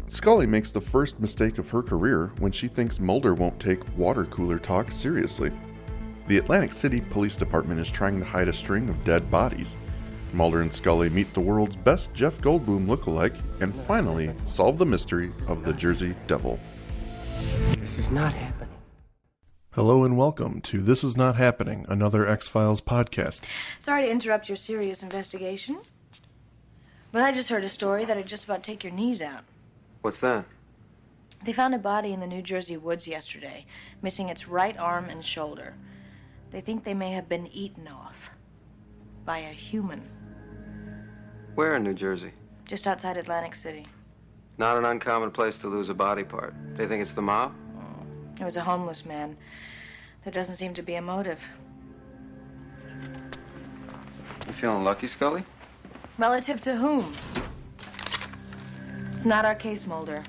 Scully makes the first mistake of her career when she thinks Mulder won't take water cooler talk seriously. The Atlantic City Police Department is trying to hide a string of dead bodies. Mulder and Scully meet the world's best Jeff Goldblum lookalike and finally solve the mystery of the Jersey Devil. This is not happening. Hello and welcome to This Is Not Happening, another X-Files podcast. Sorry to interrupt your serious investigation, but I just heard a story that'd just about take your knees out. What's that? They found a body in the New Jersey woods yesterday, missing its right arm and shoulder. They think they may have been eaten off by a human. Where in New Jersey? Just outside Atlantic City. Not an uncommon place to lose a body part. They think it's the mob? It was a homeless man. There doesn't seem to be a motive. You feeling lucky, Scully? Relative to whom? It's not our case, Mulder.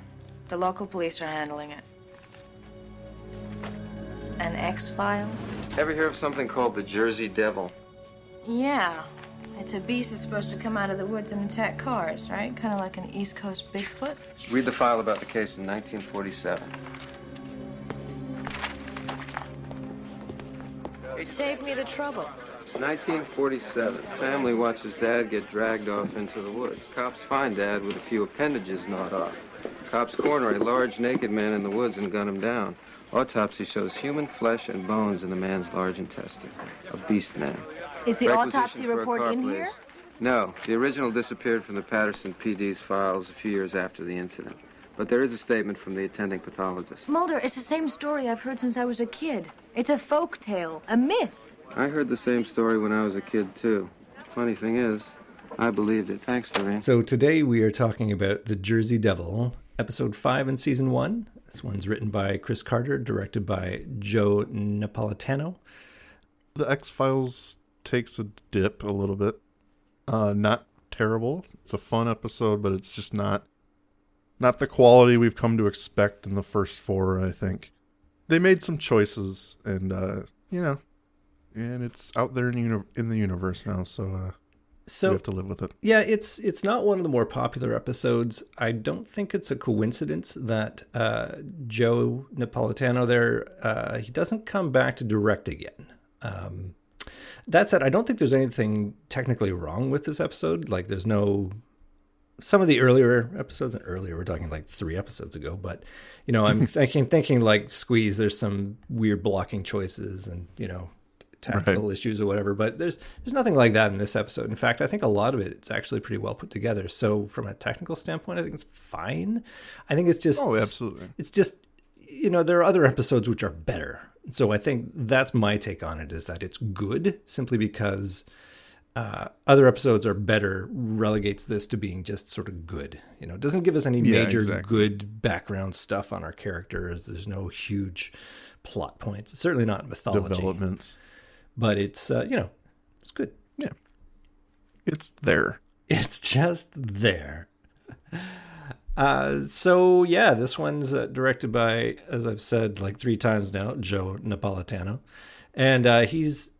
The local police are handling it. An X-file? Ever hear of something called the Jersey Devil? Yeah. It's a beast that's supposed to come out of the woods and attack cars, right? Kind of like an East Coast Bigfoot. Read the file about the case in 1947. Saved me the trouble. 1947. Family watches Dad get dragged off into the woods. Cops find Dad with a few appendages gnawed off. Cops corner a large naked man in the woods and gun him down. Autopsy shows human flesh and bones in the man's large intestine. A beast man. Is the Requisition autopsy for a report car, in please. here? No. The original disappeared from the Patterson PD's files a few years after the incident. But there is a statement from the attending pathologist. Mulder, it's the same story I've heard since I was a kid. It's a folk tale, a myth. I heard the same story when I was a kid, too. Funny thing is, I believed it. Thanks, Doreen. So today we are talking about The Jersey Devil, episode 5 in season 1. This one's written by Chris Carter, directed by Joe Napolitano. The X-Files takes a dip a little bit. Not terrible. It's a fun episode, but it's just not the quality we've come to expect in the first 4, I think. They made some choices, and, and it's out there in the universe now, so we have to live with it. Yeah, it's not one of the more popular episodes. I don't think it's a coincidence that Joe Napolitano there, he doesn't come back to direct again. That said, I don't think there's anything technically wrong with this episode. Like, there's no... Some of the earlier episodes, and earlier we're talking like 3 episodes ago, but, I'm thinking like Squeeze, there's some weird blocking choices and, tactical issues or whatever, but there's nothing like that in this episode. In fact, I think a lot of it's actually pretty well put together. So from a technical standpoint, I think it's fine. I think it's just... Oh, absolutely. It's just, there are other episodes which are better. So I think that's my take on it, is that it's good simply because... other episodes are better relegates this to being just sort of good. It doesn't give us any major good background stuff on our characters. There's no huge plot points. It's certainly not mythology. Developments. But it's, it's good. Yeah. It's there. It's just there. This one's directed by, as I've said like 3 times now, Joe Napolitano. And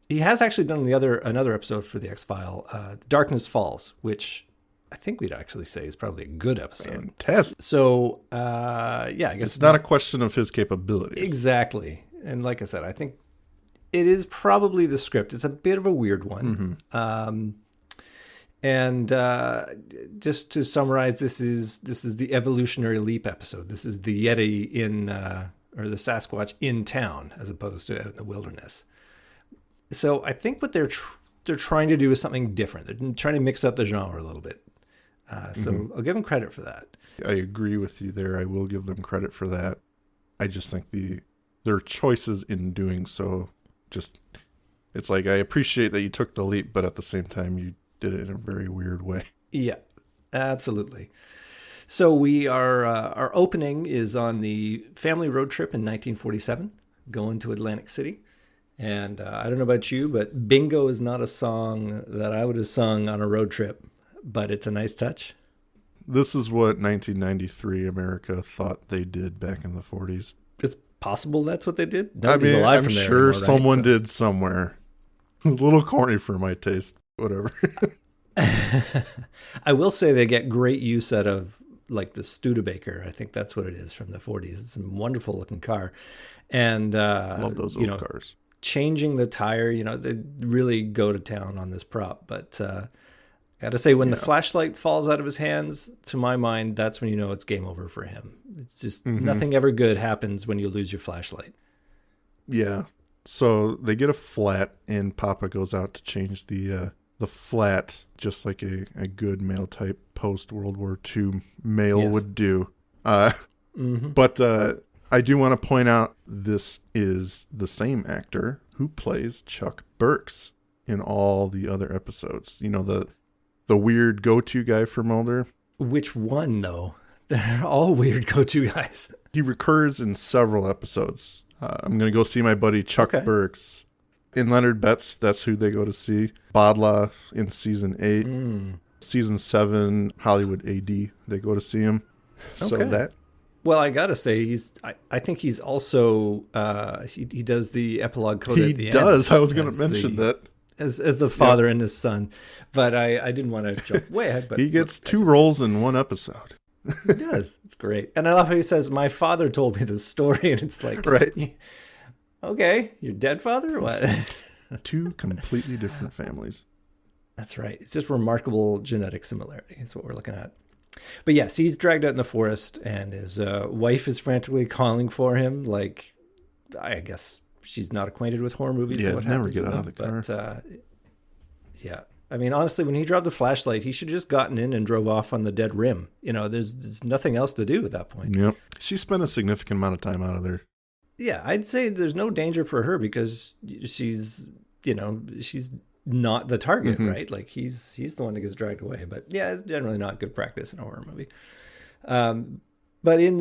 he has actually done another episode for the X-File, Darkness Falls, which I think we'd actually say is probably a good episode. Fantastic. So, I guess... It's not a question of his capabilities. Exactly. And like I said, I think it is probably the script. It's a bit of a weird one. Mm-hmm. Just to summarize, this is the evolutionary leap episode. This is the Yeti or the Sasquatch in town, as opposed to out in the wilderness. So I think what they're trying to do is something different. They're trying to mix up the genre a little bit. So I'll give them credit for that. I agree with you there. I will give them credit for that. I just think their choices in doing so it's like, I appreciate that you took the leap, but at the same time you did it in a very weird way. Yeah, absolutely. So our opening is on the family road trip in 1947, going to Atlantic City. And I don't know about you, but Bingo is not a song that I would have sung on a road trip, but it's a nice touch. This is what 1993 America thought they did back in the 40s. It's possible that's what they did. Nobody's alive from there anymore, right? Someone did somewhere. A little corny for my taste. Whatever. I will say they get great use out of like the Studebaker. I think that's what it is from the 40s. It's a wonderful looking car. And, Love those old cars. Changing the tire, they really go to town on this prop. But I got to say, when the flashlight falls out of his hands, to my mind, that's when you know it's game over for him. It's just nothing ever good happens when you lose your flashlight. Yeah. So they get a flat, and Papa goes out to change the flat, just like a good male type post World War II male would do. But I do want to point out this is the same actor who plays Chuck Burks in all the other episodes. The weird go-to guy for Mulder. Which one, though? They're all weird go-to guys. He recurs in several episodes. I'm going to go see my buddy Chuck Burks. In Leonard Betts, that's who they go to see. Badla in season 8. Season 7, Hollywood AD, they go to see him. So that... Well, I gotta say, I think he's also he does the epilogue code at the end. He does. I was going to mention that as the father and his son, but I didn't want to jump way ahead. But he gets 2 roles in one episode. He does. It's great, and I love how he says, "My father told me this story," and it's like, right? Okay, your dead father, or what? 2 completely different families. That's right. It's just remarkable genetic similarity. Is what we're looking at. But yes, he's dragged out in the forest, and his wife is frantically calling for him. Like, I guess she's not acquainted with horror movies. Yeah, so what never happens get in out them. of the car. But, yeah. I mean, honestly, when he dropped the flashlight, he should have just gotten in and drove off on the dead rim. There's nothing else to do at that point. Yep. She spent a significant amount of time out of there. Yeah, I'd say there's no danger for her because she's not the target, right? Like he's the one that gets dragged away. But yeah, it's generally not good practice in a horror movie. But in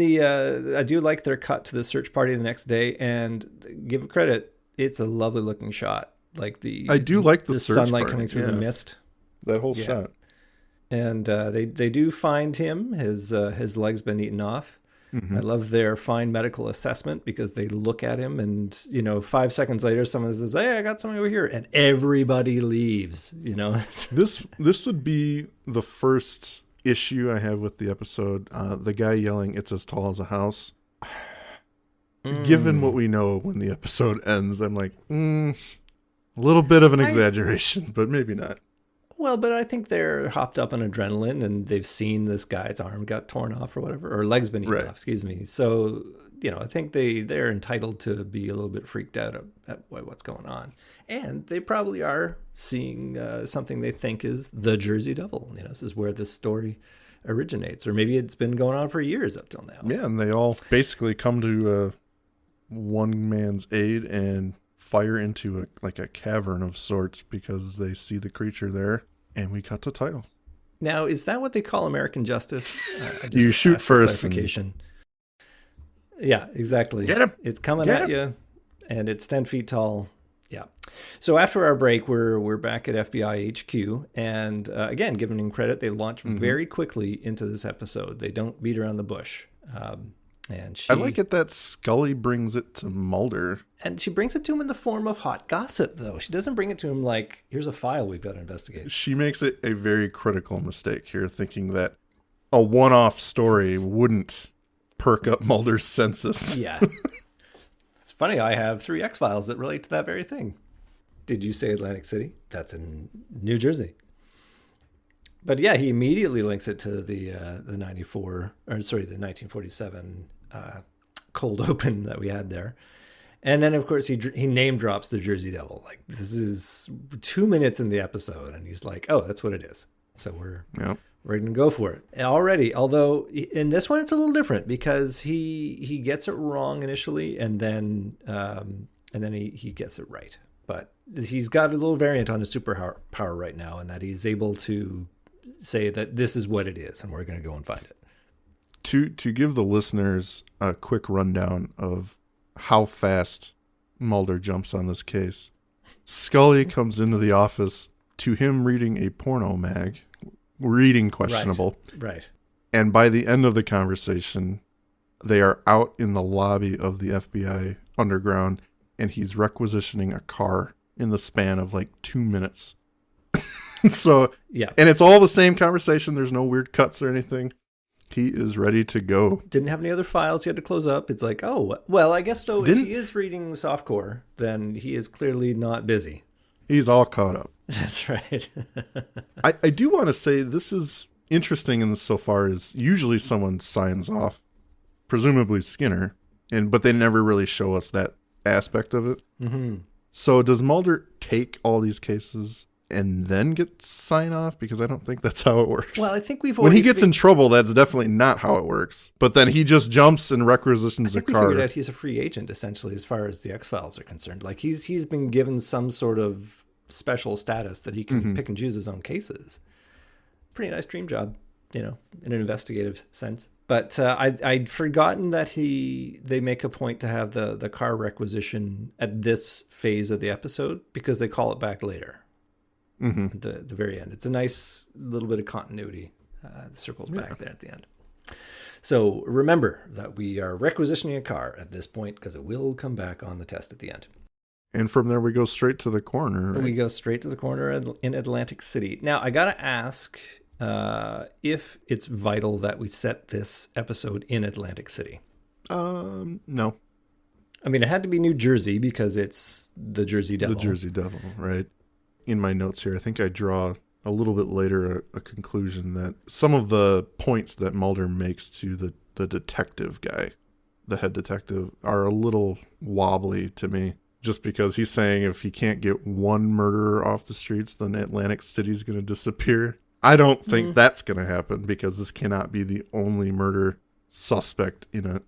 I do like their cut to the search party the next day, and give it credit, it's a lovely looking shot. Like I do like the search sunlight party. coming through the mist. That whole shot. And they do find him. His leg's been eaten off. I love their fine medical assessment because they look at him and, 5 seconds later, someone says, "Hey, I got something over here." And everybody leaves, This would be the first issue I have with the episode. The guy yelling, "It's as tall as a house." Given what we know when the episode ends, I'm like, a little bit of an exaggeration, but maybe not. Well, but I think they're hopped up on adrenaline and they've seen this guy's arm got torn off or whatever, or leg's been eaten off, excuse me. So, I think they're entitled to be a little bit freaked out at what's going on. And they probably are seeing something they think is the Jersey Devil. This is where this story originates. Or maybe it's been going on for years up till now. Yeah, and they all basically come to one man's aid and fire into a cavern of sorts because they see the creature there, and we cut the title. Now, is that what they call American justice? You shoot first. Yeah, exactly. Get him. It's coming at you, and it's 10 feet tall. Yeah. So after our break, we're back at FBI HQ, and again, giving them credit, they launch very quickly into this episode. They don't beat around the bush. And I like it that Scully brings it to Mulder. And she brings it to him in the form of hot gossip, though. She doesn't bring it to him like, here's a file we've got to investigate. She makes it a very critical mistake here, thinking that a one-off story wouldn't perk up Mulder's senses. Yeah. It's funny, I have 3 X-Files that relate to that very thing. Did you say Atlantic City? That's in New Jersey. But yeah, he immediately links it to the 1947 cold open that we had there. And then, of course, he name drops the Jersey Devil. Like, this is 2 minutes in the episode, and he's like, "Oh, that's what it is." So we're going to go for it. And already, although in this one it's a little different because he gets it wrong initially, and then he gets it right. But he's got a little variant on his superpower right now, in that he's able to say that this is what it is, and we're going to go and find it. To give the listeners a quick rundown of how fast Mulder jumps on this case, Scully comes into the office to him reading a porno mag, reading questionable. Right. And by the end of the conversation, they are out in the lobby of the FBI underground, and he's requisitioning a car in the span of 2 minutes. So, yeah. And it's all the same conversation. There's no weird cuts or anything. He is ready to go. Didn't have any other files he had to close up. It's like, oh, well, I guess though, if he is reading softcore, then he is clearly not busy. He's all caught up. That's right. I do want to say this is interesting in this so far is usually someone signs off, presumably Skinner, but they never really show us that aspect of it. Mm-hmm. So does Mulder take all these cases and then get sign off? Because I don't think that's how it works. Well, I think when he gets in trouble, that's definitely not how it works. But then he just jumps and requisitions a car. We figured out he's a free agent, essentially, as far as the X-Files are concerned. Like, he's been given some sort of special status that he can pick and choose his own cases. Pretty nice dream job, in an investigative sense. But I'd forgotten that they make a point to have the car requisition at this phase of the episode because they call it back later. At the very end. It's a nice little bit of continuity. It circles back there at the end. So remember that we are requisitioning a car at this point because it will come back on the test at the end. And from there we go straight to the coroner. Right? We go straight to the coroner in Atlantic City. Now, I got to ask if it's vital that we set this episode in Atlantic City. No. I mean, it had to be New Jersey because it's the Jersey Devil. The Jersey Devil, right. In my notes here, I think I draw a little bit later a conclusion that some of the points that Mulder makes to the detective guy, the head detective, are a little wobbly to me. Just because he's saying if he can't get one murderer off the streets, then Atlantic City's going to disappear. I don't think that's going to happen because this cannot be the only murder suspect in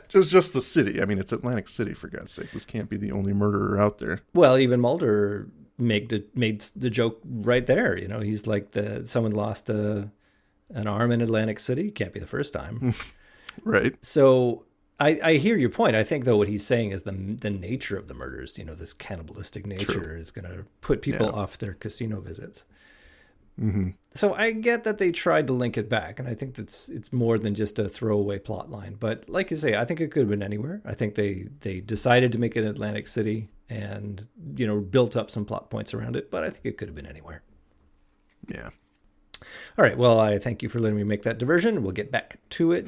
just the city. I mean, it's Atlantic City, for God's sake. This can't be the only murderer out there. Well, even Mulder made the joke right there. He's like someone lost an arm in Atlantic City. Can't be the first time. Right. So I hear your point. I think, though, what he's saying is the nature of the murders, this cannibalistic nature is going to put people off their casino visits. Mm-hmm. So I get that they tried to link it back, and I think it's more than just a throwaway plot line. But like you say, I think it could have been anywhere. I think they decided to make it Atlantic City and, built up some plot points around it, but I think it could have been anywhere. Yeah. All right. Well, I thank you for letting me make that diversion. We'll get back to it.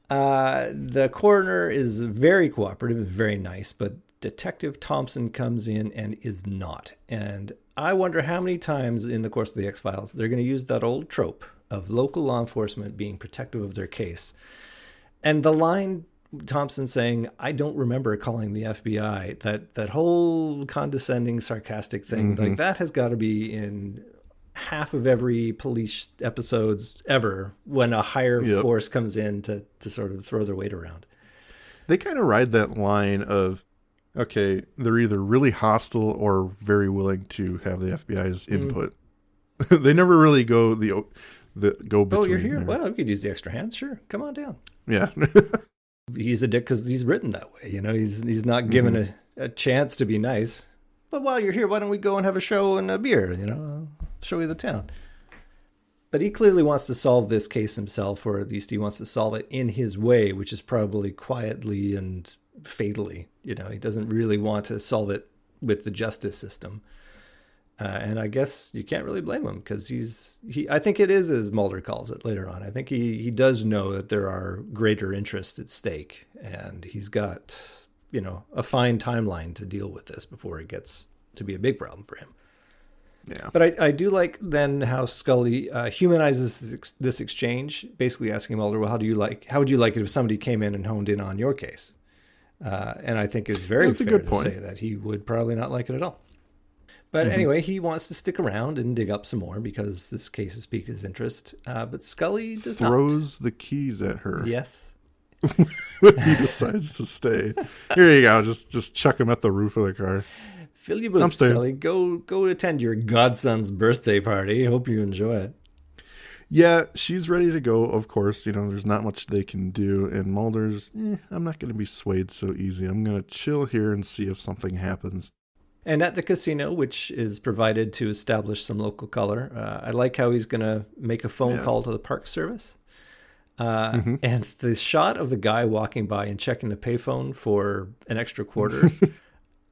The coroner is very cooperative and very nice, but Detective Thompson comes in and is not. And I wonder how many times in the course of the X-Files they're going to use that old trope of local law enforcement being protective of their case. And the line Thompson saying, "I don't remember calling the FBI," that whole condescending, sarcastic thing, like that has got to be in half of every police episodes ever when a higher force comes in to sort of throw their weight around. They kind of ride that line of, okay, they're either really hostile or very willing to have the FBI's input. They never really go the go between. Oh, you're here? There. Well, we could use the extra hands. Sure. Come on down. Yeah. He's a dick because he's written that way. He's not given a chance to be nice. But while you're here, why don't we go and have a show and a beer? I'll show you the town. But he clearly wants to solve this case himself, or at least he wants to solve it in his way, which is probably quietly and fatally. He doesn't really want to solve it with the justice system. And I guess you can't really blame him because I think it is as Mulder calls it later on. I think he does know that there are greater interests at stake, and he's got, a fine timeline to deal with this before it gets to be a big problem for him. Yeah. But I do like then how Scully humanizes this exchange, basically asking Mulder, well, how would you like it if somebody came in and honed in on your case? And I think it's very fair to say that he would probably not like it at all. But anyway, he wants to stick around and dig up some more because this case has piqued his interest. But Scully does not. Throws the keys at her. Yes. When he decides to stay. Here you go. Just chuck him at the roof of the car. Fill your boots, Scully. Go attend your godson's birthday party. Hope you enjoy it. Yeah, she's ready to go, of course. There's not much they can do. And Mulder's, I'm not going to be swayed so easy. I'm going to chill here and see if something happens. And at the casino, which is provided to establish some local color, I like how he's going to make a phone call to the park service. And the shot of the guy walking by and checking the payphone for an extra quarter,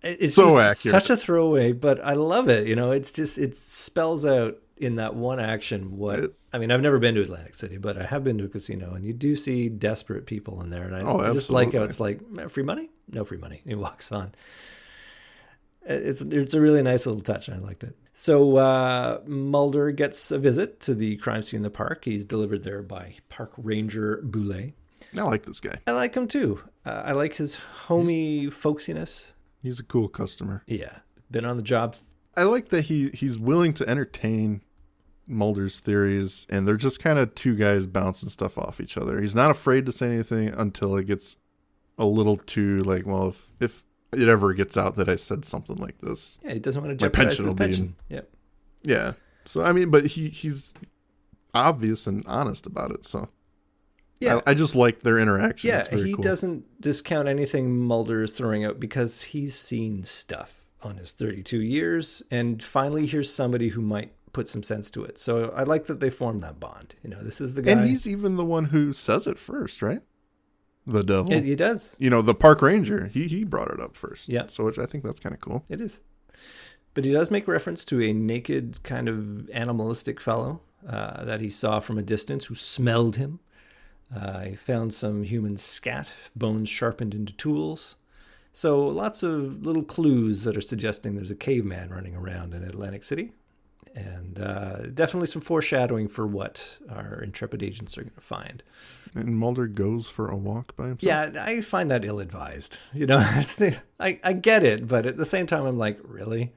it's so just accurate. Such a throwaway, but I love it. It spells out in that one action I mean, I've never been to Atlantic City, but I have been to a casino, and you do see desperate people in there. And I just like how it's like, free money? No free money. And he walks on. It's a really nice little touch. I liked it. So Mulder gets a visit to the crime scene in the park. He's delivered there by Park Ranger Boulet. I like this guy. I like him too. I like his homey folksiness. He's a cool customer. Yeah. Been on the job. I like that he's willing to entertain Mulder's theories, and they're just kind of two guys bouncing stuff off each other. He's not afraid to say anything until it gets a little too like, well, if it ever gets out that I said something like this. Yeah, he doesn't want to jeopardize his pension. Yep. Yeah. So, I mean, but he's obvious and honest about it, so. Yeah. I just like their interaction. Yeah, he doesn't discount anything Mulder is throwing out because he's seen stuff on his 32 years, and finally here's somebody who might put some sense to it. So I like that they formed that bond. You know, this is the guy. And he's even the one who says it first, right? The devil. He does. You know, the park ranger, he brought it up first. Yeah. So which I think that's kind of cool. It is. But he does make reference to a naked kind of animalistic fellow that he saw from a distance who smelled him. He found some human scat, bones sharpened into tools. So lots of little clues that are suggesting there's a caveman running around in Atlantic City. And definitely some foreshadowing for what our intrepid agents are going to find. And Mulder goes for a walk by himself? Yeah, I find that ill-advised. You know, I get it, but at the same time, I'm like, really?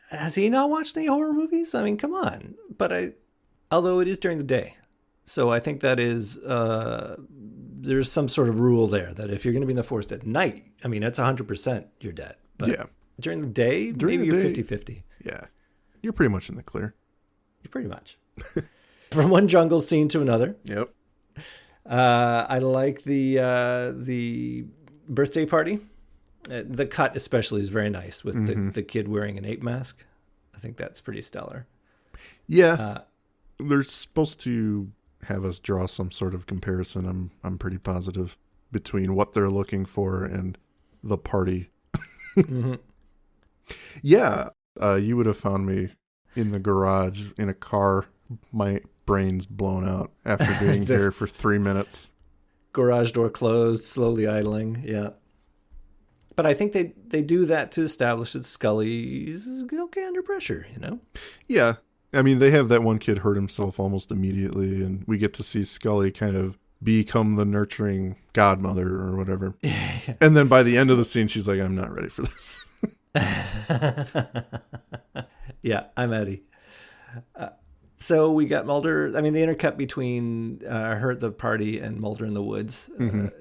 Has he not watched any horror movies? I mean, come on. But although it is during the day. So I think that is, there's some sort of rule there that if you're going to be in the forest at night, I mean, that's 100% you're dead. But yeah. During the day, maybe you're 50-50. Yeah. You're pretty much in the clear. You're pretty much. From one jungle scene to another. Yep. I like the birthday party. The cut especially is very nice with the kid wearing an ape mask. I think that's pretty stellar. Yeah. They're supposed to have us draw some sort of comparison. I'm pretty positive between what they're looking for and the party. Mm-hmm. Yeah. You would have found me in the garage in a car, my brain's blown out after being here for 3 minutes. Garage door closed, slowly idling. Yeah. But I think they do that to establish that Scully's okay under pressure, you know? Yeah. I mean, they have that one kid hurt himself almost immediately, and we get to see Scully kind of become the nurturing godmother or whatever. And then by the end of the scene, she's like, I'm not ready for this. Yeah, I'm Eddie. So we got Mulder. I mean, the intercut between her at the party and Mulder in the woods,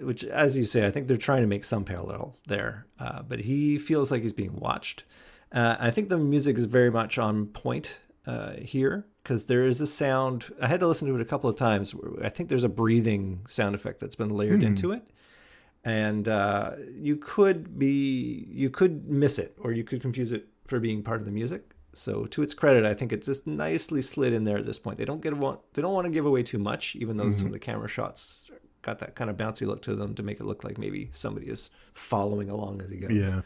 which, as you say, I think they're trying to make some parallel there. But he feels like he's being watched. I think the music is very much on point here because there is a sound. I had to listen to it a couple of times. I think there's a breathing sound effect that's been layered into it. And you could miss it, or you could confuse it for being part of the music. So to its credit, I think it's just nicely slid in there at this point. They don't want to give away too much, even though some of the camera shots got that kind of bouncy look to them to make it look like maybe somebody is following along as he goes. Yeah.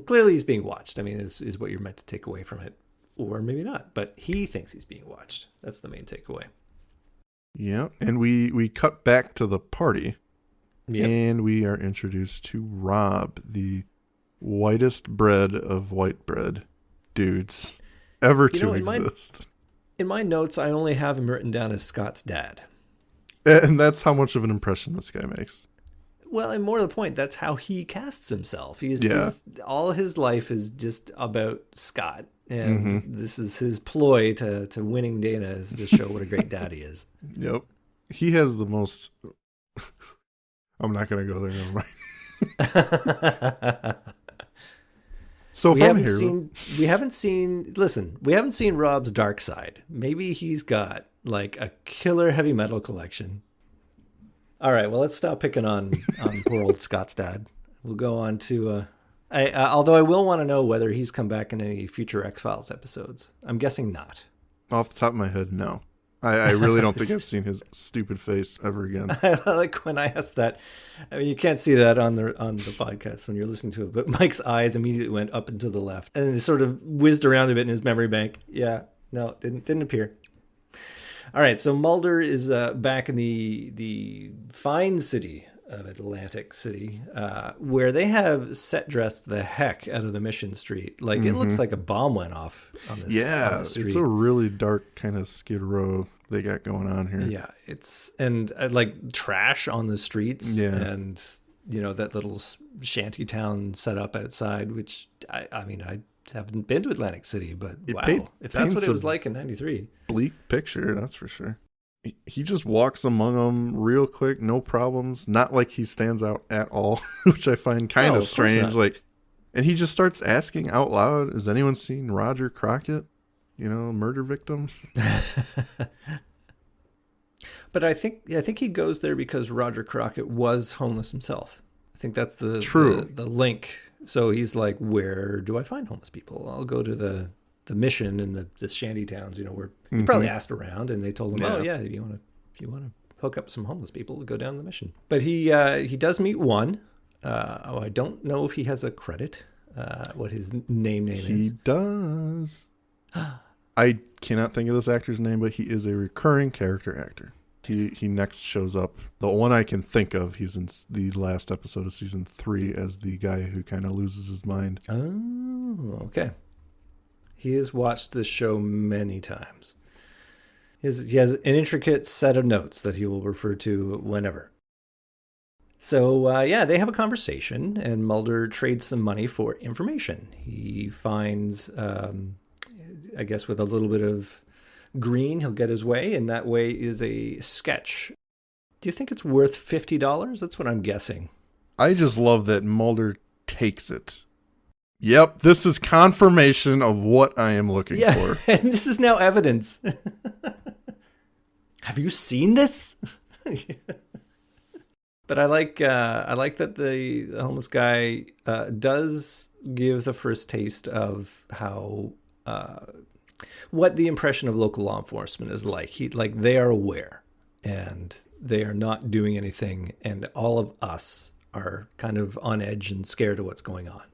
Clearly he's being watched. I mean, is what you're meant to take away from it, or maybe not. But he thinks he's being watched. That's the main takeaway. Yeah, and we cut back to the party. Yep. And we are introduced to Rob, the whitest bread of white bread dudes ever to exist. In my notes, I only have him written down as Scott's dad. And that's how much of an impression this guy makes. Well, and more to the point, that's how he casts himself. He's all his life is just about Scott. And this is his ploy to winning Dana, is to show what a great dad he is. Yep. He has the most... I'm not going to go there. Never mind. So we haven't seen Rob's dark side. Maybe he's got like a killer heavy metal collection. All right, well, let's stop picking on poor old Scott's dad. We'll go on to, although I will want to know whether he's come back in any future X-Files episodes. I'm guessing not. Off the top of my head, no. I really don't think I've seen his stupid face ever again. I like when I asked that. I mean, you can't see that on the podcast when you're listening to it, but Mike's eyes immediately went up and to the left, and it sort of whizzed around a bit in his memory bank. Yeah, no, didn't appear. All right, so Mulder is back in the fine city of Atlantic City, where they have set dressed the heck out of the Mission Street. Like, it looks like a bomb went off on this street. It's a really dark kind of Skid Row they got going on here. Yeah, it's like trash on the streets, and that little shanty town set up outside, which I mean I haven't been to Atlantic City, but wow, if that's what it was like in '93. Bleak picture, that's for sure. He just walks among them real quick, no problems. Not like he stands out at all, which I find kind of strange. Like, and he just starts asking out loud, "Has anyone seen Roger Crockett? Murder victim?" But I think he goes there because Roger Crockett was homeless himself. I think that's the link. So he's like, "Where do I find homeless people? I'll go to the Mission in the shanty towns, where he probably asked around, and they told him, if you want to hook up some homeless people, go down the Mission." But he does meet one. I don't know if he has a credit, what his name is. He does. I cannot think of this actor's name, but he is a recurring character actor. He next shows up. The one I can think of, he's in the last episode of season 3 as the guy who kind of loses his mind. Oh, okay. He has watched this show many times. He has an intricate set of notes that he will refer to whenever. So, they have a conversation, and Mulder trades some money for information. He finds, I guess with a little bit of green, he'll get his way, and that way is a sketch. Do you think it's worth $50? That's what I'm guessing. I just love that Mulder takes it. Yep, this is confirmation of what I am looking for. And this is now evidence. Have you seen this? But I like that the homeless guy does give the first taste of how what the impression of local law enforcement is like. They are aware, and they are not doing anything, and all of us are kind of on edge and scared of what's going on.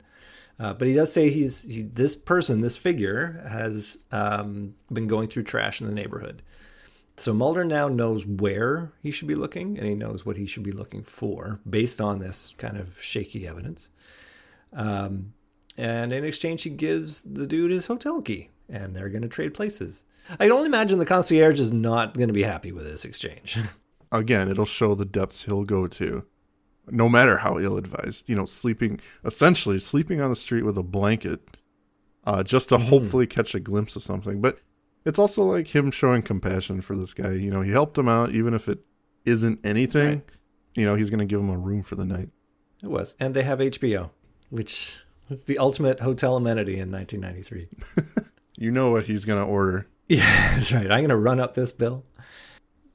But he does say this figure has been going through trash in the neighborhood. So Mulder now knows where he should be looking, and he knows what he should be looking for based on this kind of shaky evidence. And in exchange, he gives the dude his hotel key, and they're going to trade places. I can only imagine the concierge is not going to be happy with this exchange. Again, it'll show the depths he'll go to, no matter how ill-advised. Sleeping on the street with a blanket, just to hopefully catch a glimpse of something. But it's also like him showing compassion for this guy. He helped him out, even if it isn't anything. Right. He's going to give him a room for the night. It was. And they have HBO, which was the ultimate hotel amenity in 1993. You know what he's going to order. Yeah, that's right. I'm going to run up this bill.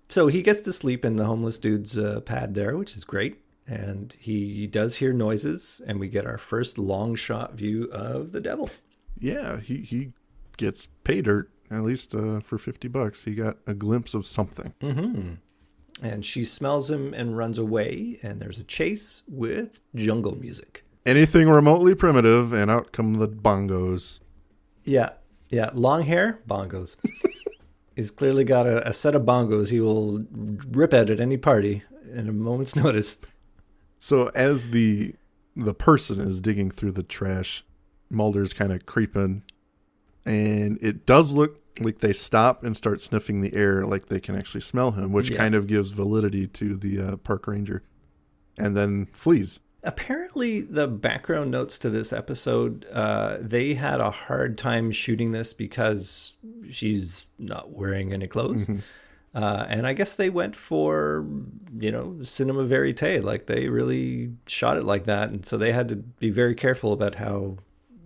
So he gets to sleep in the homeless dude's pad there, which is great. And he does hear noises, and we get our first long shot view of the devil. Yeah, he gets pay dirt. At least for $50, he got a glimpse of something. Mm-hmm. And she smells him and runs away, and there's a chase with jungle music. Anything remotely primitive, and out come the bongos. Yeah. Long hair, bongos. He's clearly got a set of bongos he will rip at any party in a moment's notice. So as the person is digging through the trash, Mulder's kind of creeping. And it does look like they stop and start sniffing the air, like they can actually smell him, which kind of gives validity to the park ranger, and then flees. Apparently, the background notes to this episode, they had a hard time shooting this because she's not wearing any clothes. Mm-hmm. And I guess they went for, cinema verite, like they really shot it like that. And so they had to be very careful about how,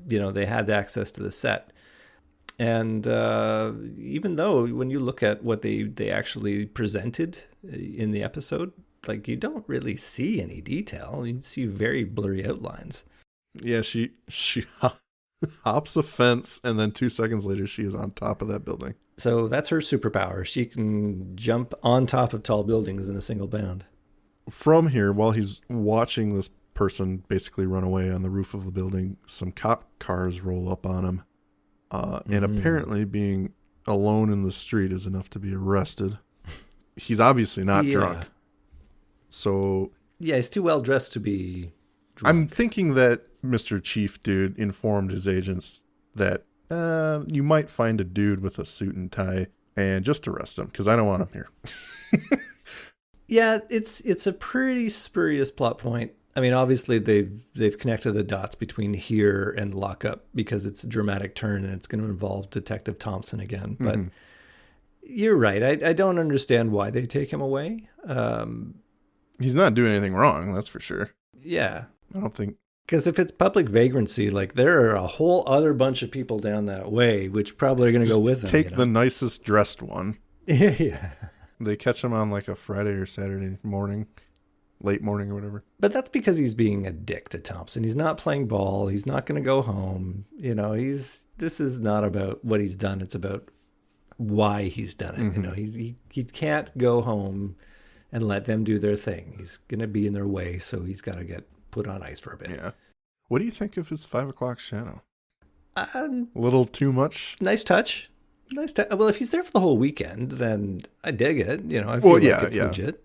they had access to the set. And even though when you look at what they actually presented in the episode, like you don't really see any detail. You see very blurry outlines. Yeah, she hops a fence, and then 2 seconds later, she is on top of that building. So that's her superpower. She can jump on top of tall buildings in a single bound. From here, while he's watching this person basically run away on the roof of a building, some cop cars roll up on him. And apparently being alone in the street is enough to be arrested. He's obviously not drunk. So... yeah, he's too well dressed to be drunk. I'm thinking that Mr. Chief Dude informed his agents that you might find a dude with a suit and tie and just arrest him because I don't want him here. Yeah, it's a pretty spurious plot point. I mean, obviously they've connected the dots between here and lockup because it's a dramatic turn and it's going to involve Detective Thompson again. But you're right. I don't understand why they take him away. He's not doing anything wrong, that's for sure. Yeah. I don't think... because if it's public vagrancy, like there are a whole other bunch of people down that way, which probably are going to go with him. Take the nicest dressed one. Yeah. They catch him on like a Friday or Saturday morning, late morning or whatever. But that's because he's being a dick to Thompson. He's not playing ball. He's not going to go home. You know, this is not about what he's done. It's about why he's done it. You know, he can't go home and let them do their thing. He's going to be in their way, so he's got to get put on ice for a bit. Yeah. What do you think of his 5 o'clock shadow? A little too much? Nice touch. Well, if he's there for the whole weekend, then I dig it. You know, I feel like it's legit.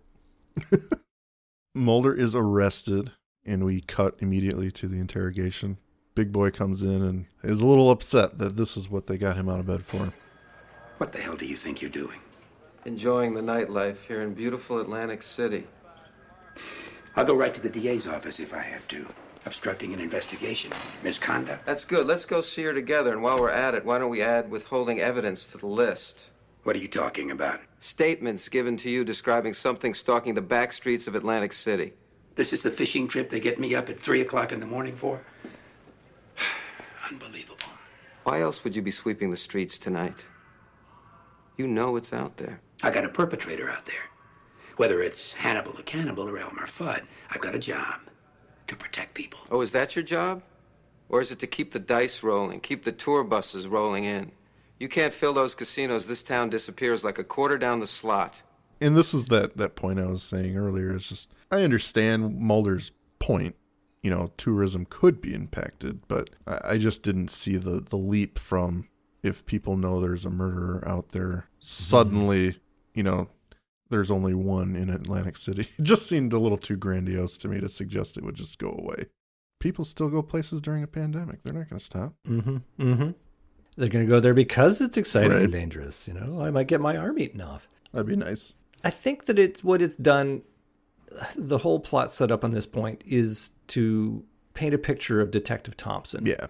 Mulder is arrested, and we cut immediately to the interrogation. Big boy comes in and is a little upset that this is what they got him out of bed for. What the hell do you think you're doing? Enjoying the nightlife here in beautiful Atlantic City. I'll go right to the DA's office if I have to. Obstructing an investigation. Misconduct. That's good. Let's go see her together, and while we're at it, why don't we add withholding evidence to the list? What are you talking about? Statements given to you describing something stalking the back streets of Atlantic City. This is the fishing trip they get me up at 3 o'clock in the morning for? Unbelievable. Why else would you be sweeping the streets tonight? You know it's out there. I got a perpetrator out there. Whether it's Hannibal the Cannibal or Elmer Fudd, I've got a job. To protect people. Oh, is that your job? Or is it to keep the dice rolling, keep the tour buses rolling in? You can't fill those casinos, this town disappears like a quarter down the slot. And this is that point I was saying earlier. It's just, I understand Mulder's point. You know, tourism could be impacted, but I just didn't see the leap from if people know there's a murderer out there, suddenly, you know, there's only one in Atlantic City. It just seemed a little too grandiose to me to suggest it would just go away. People still go places during a pandemic. They're not going to stop. They're going to go there because it's exciting and dangerous. You know, I might get my arm eaten off. That'd be nice. I think that it's what it's done. The whole plot set up on this point is to paint a picture of Detective Thompson. Yeah.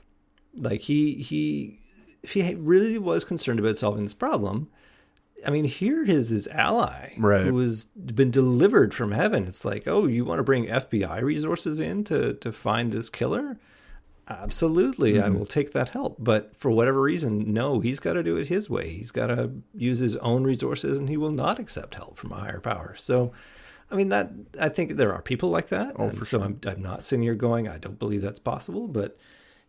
Like if he really was concerned about solving this problem, I mean, here is his ally who has been delivered from heaven. It's like, oh, you want to bring FBI resources in to find this killer? Absolutely, I will take that help. But for whatever reason, no, he's got to do it his way. He's got to use his own resources, and he will not accept help from a higher power. So, I mean, I think there are people like that. Oh, for sure. I'm not sitting here going, I don't believe that's possible. But,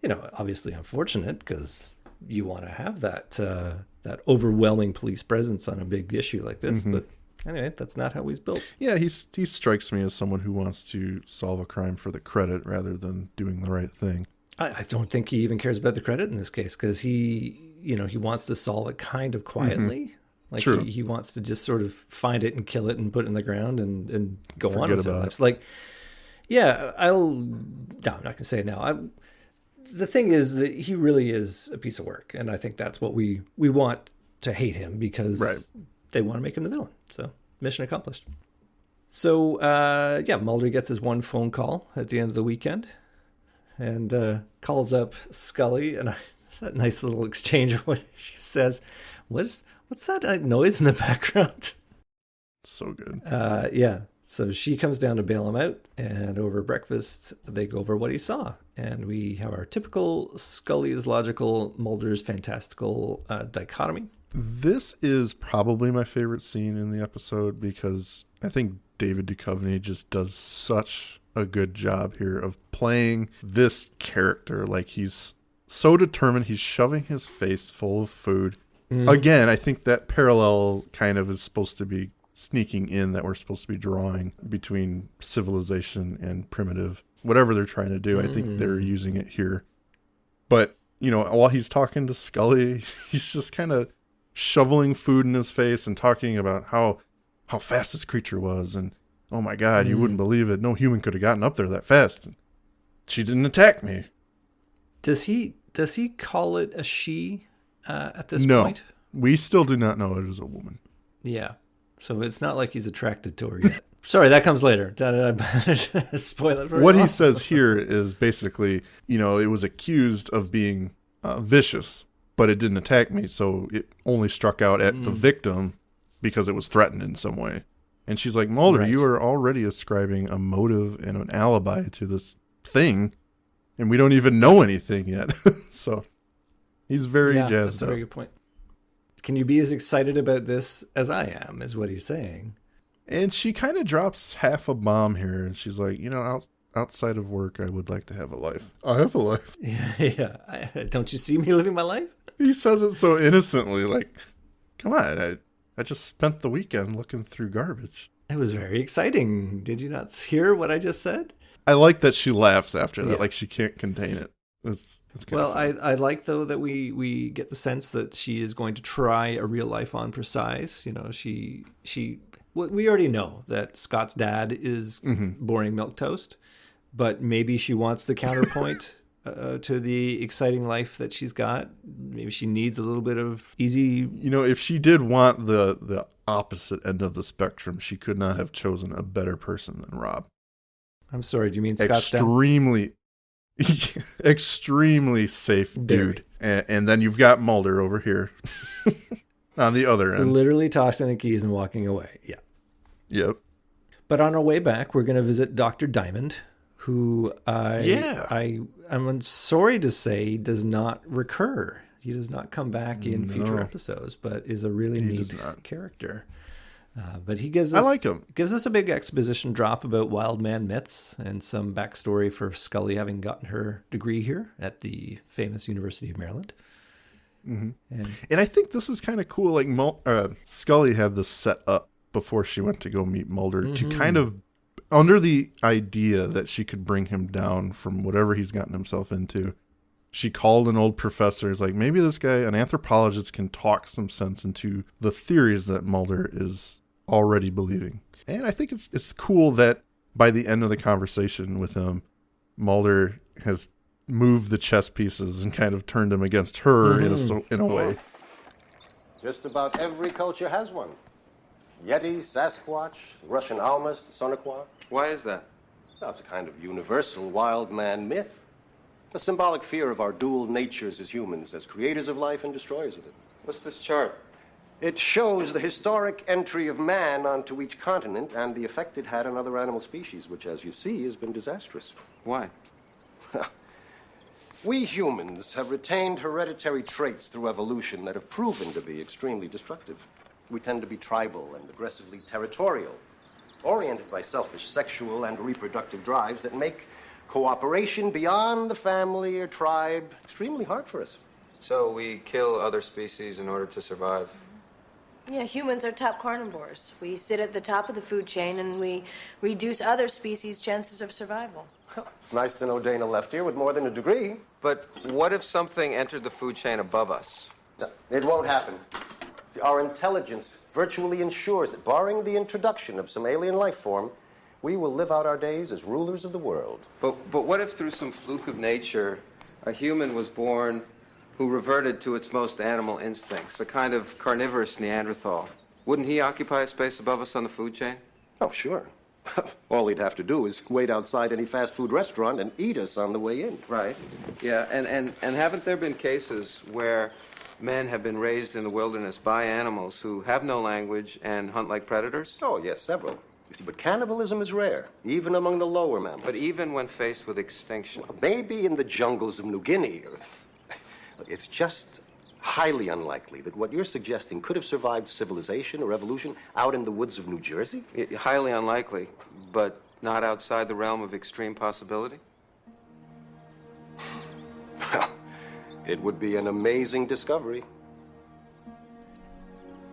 you know, obviously unfortunate because you want to have that overwhelming police presence on a big issue like this. But anyway, that's not how he's built. Yeah, he strikes me as someone who wants to solve a crime for the credit rather than doing the right thing. I don't think he even cares about the credit in this case because he wants to solve it kind of quietly. Like he wants to just sort of find it and kill it and put it in the ground and go on with their lives. Like, yeah, I'm not going to say it now. The thing is that he really is a piece of work. And I think that's what we want to hate him because they want to make him the villain. So mission accomplished. So, Mulder gets his one phone call at the end of the weekend and calls up Scully. And that nice little exchange of what she says. What's that noise in the background? So good. So she comes down to bail him out, and over breakfast, they go over what he saw. And we have our typical Scully is logical, Mulder's fantastical dichotomy. This is probably my favorite scene in the episode because I think David Duchovny just does such a good job here of playing this character. Like, he's so determined. He's shoving his face full of food. Again, I think that parallel kind of is supposed to be sneaking in, that we're supposed to be drawing between civilization and primitive. Whatever they're trying to do, I think they're using it here. But, while he's talking to Scully, he's just kind of shoveling food in his face and talking about how fast this creature was. And, oh my God, you wouldn't believe it. No human could have gotten up there that fast. And she didn't attack me. Does he call it a she at this No, point? we still do not know it is a woman. Yeah. So it's not like he's attracted to her yet. Sorry, that comes later. Spoil it for What you. he says here is basically, it was accused of being vicious, but it didn't attack me, so it only struck out at the victim because it was threatened in some way. And she's like, Mulder, Right. you are already ascribing a motive and an alibi to this thing, and we don't even know anything yet. So he's very That's jazzed a up. very good point. Can you be as excited about this as I am, is what he's saying. And she kind of drops half a bomb here, and she's like, outside of work, I would like to have a life. I have a life. Yeah. Don't you see me living my life? He says it so innocently, like, come on, I just spent the weekend looking through garbage. It was very exciting. Did you not hear what I just said? I like that she laughs after that, Yeah. like she can't contain it. It's kind Well, of fun. I like, though, that we get the sense that she is going to try a real life on for size. Well, we already know that Scott's dad is boring milquetoast, but maybe she wants the counterpoint to the exciting life that she's got. Maybe she needs a little bit of easy. If she did want the opposite end of the spectrum, she could not have chosen a better person than Rob. I'm sorry, do you mean Scott's dad? Extremely safe dude. And then you've got Mulder over here on the other end. Literally tossing the keys and walking away. Yeah. Yep. But on our way back, we're going to visit Dr. Diamond, who I'm sorry to say does not recur. He does not come back in future episodes, but is a really neat character. But he gives us, I like him. Gives us a big exposition drop about wild man myths and some backstory for Scully having gotten her degree here at the famous University of Maryland. Mm-hmm. And I think this is kind of cool. Like Scully had this set up before she went to go meet Mulder to kind of under the idea that she could bring him down from whatever he's gotten himself into. She called an old professor. It's like, maybe this guy, an anthropologist, can talk some sense into the theories that Mulder is already believing. And I think it's cool that by the end of the conversation with him, Mulder has moved the chess pieces and kind of turned him against her in a way. Just about every culture has one. Yeti, Sasquatch, Russian Almas, the Sonequa. Why is that? Well, it's a kind of universal wild man myth. A symbolic fear of our dual natures as humans, as creators of life and destroyers of it. What's this chart? It shows the historic entry of man onto each continent and the effect it had on other animal species, which, as you see, has been disastrous. Why? We humans have retained hereditary traits through evolution that have proven to be extremely destructive. We tend to be tribal and aggressively territorial, oriented by selfish sexual and reproductive drives that make cooperation beyond the family or tribe extremely hard for us. So we kill other species in order to survive? Yeah, humans are top carnivores. We sit at the top of the food chain and we reduce other species' chances of survival. It's nice to know Dana left here with more than a degree. But what if something entered the food chain above us? No, it won't happen. See, our intelligence virtually ensures that, barring the introduction of some alien life form, we will live out our days as rulers of the world. But what if through some fluke of nature, a human was born who reverted to its most animal instincts, a kind of carnivorous Neanderthal? Wouldn't he occupy a space above us on the food chain? Oh, sure. All he'd have to do is wait outside any fast food restaurant and eat us on the way in. Right. Yeah, and haven't there been cases where men have been raised in the wilderness by animals who have no language and hunt like predators? Oh, yes, several. You see, but cannibalism is rare, even among the lower mammals. But even when faced with extinction? Well, maybe in the jungles of New Guinea. It's just highly unlikely that what you're suggesting could have survived civilization or evolution out in the woods of New Jersey. Highly unlikely, but not outside the realm of extreme possibility? Well, it would be an amazing discovery.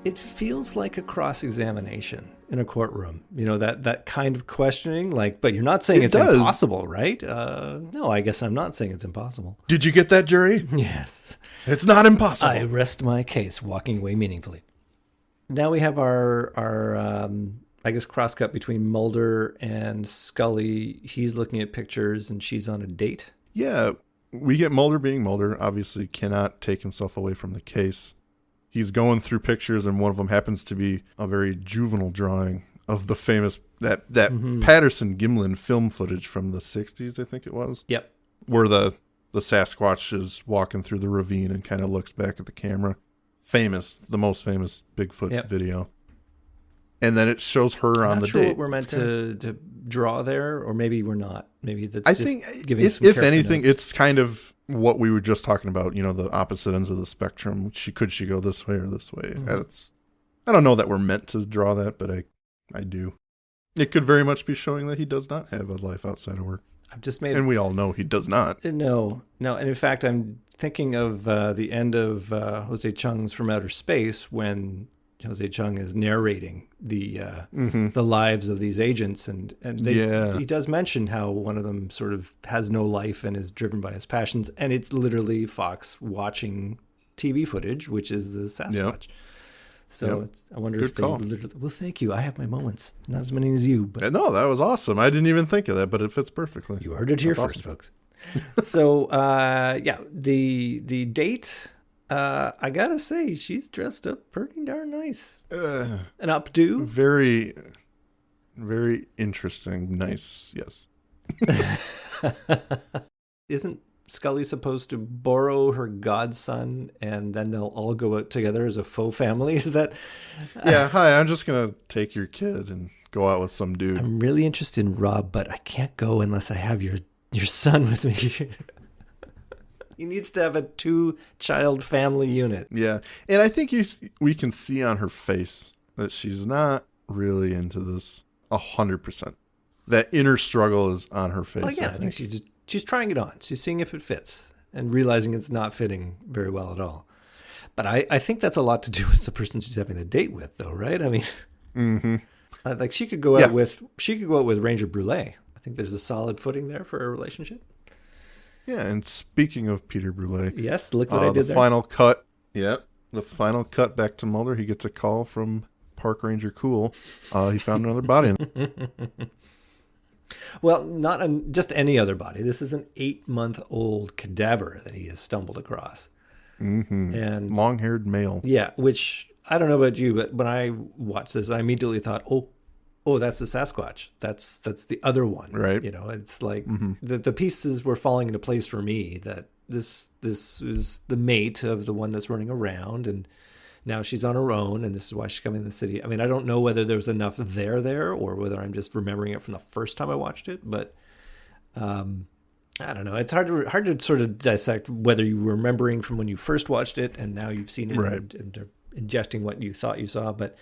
It feels like a cross-examination in a courtroom. You know, that kind of questioning, like, but you're not saying it's impossible, right? No, I guess I'm not saying it's impossible. Did you get that, jury? Yes. It's not impossible. I rest my case, walking away meaningfully. Now we have our I guess, cross-cut between Mulder and Scully. He's looking at pictures and she's on a date. Yeah, we get Mulder being Mulder, obviously cannot take himself away from the case. He's going through pictures, and one of them happens to be a very juvenile drawing of the famous, that Patterson-Gimlin film footage from the 60s, I think it was. Yep. Where the Sasquatch is walking through the ravine and kind of looks back at the camera. Famous, the most famous Bigfoot video. And then it shows her on the sure date. What we're meant to draw there, or maybe we're not. Maybe that's I just think giving if anything, notes. It's kind of what we were just talking about, you know, the opposite ends of the spectrum. Could she go this way or this way? Mm-hmm. I don't know that we're meant to draw that, but I do. It could very much be showing that he does not have a life outside of work. And we all know he does not. No. And in fact, I'm thinking of the end of Jose Chung's From Outer Space, when Jose Chung is narrating the lives of these agents, and he does mention how one of them sort of has no life and is driven by his passions, and it's literally Fox watching TV footage, which is the Sasquatch. Yep. So I wonder if they literally. Well, thank you. I have my moments, not as many as you. But no, that was awesome. I didn't even think of that, but it fits perfectly. You heard it here first, folks. So the date. I gotta say, she's dressed up pretty darn nice. An updo. Very, very interesting. Nice, yes. Isn't Scully supposed to borrow her godson and then they'll all go out together as a faux family? Is that... Yeah, hi, I'm just going to take your kid and go out with some dude. I'm really interested in Rob, but I can't go unless I have your son with me. He needs to have a 2-child family unit. Yeah. And I think we can see on her face that she's not really into this 100%. That inner struggle is on her face. Well, yeah, I think she's trying it on. She's seeing if it fits and realizing it's not fitting very well at all. But I think that's a lot to do with the person she's having a date with, though, right? I mean, like she could go out with Ranger Brule. I think there's a solid footing there for a relationship. Yeah, and speaking of Peter Brule, yes, look what I did there. Final cut. Yep, the final cut back to Mulder. He gets a call from Park Ranger Cool. He found another body. Well, not just any other body. This is an 8-month-old cadaver that he has stumbled across. Mm-hmm. And long-haired male. Yeah, which I don't know about you, but when I watched this, I immediately thought, oh, that's the Sasquatch. That's the other one. Right. You know, it's like the pieces were falling into place for me that this is the mate of the one that's running around, and now she's on her own, and this is why she's coming to the city. I mean, I don't know whether there was enough there or whether I'm just remembering it from the first time I watched it, but I don't know. It's hard to sort of dissect whether you were remembering from when you first watched it and now you've seen it and ingesting what you thought you saw, but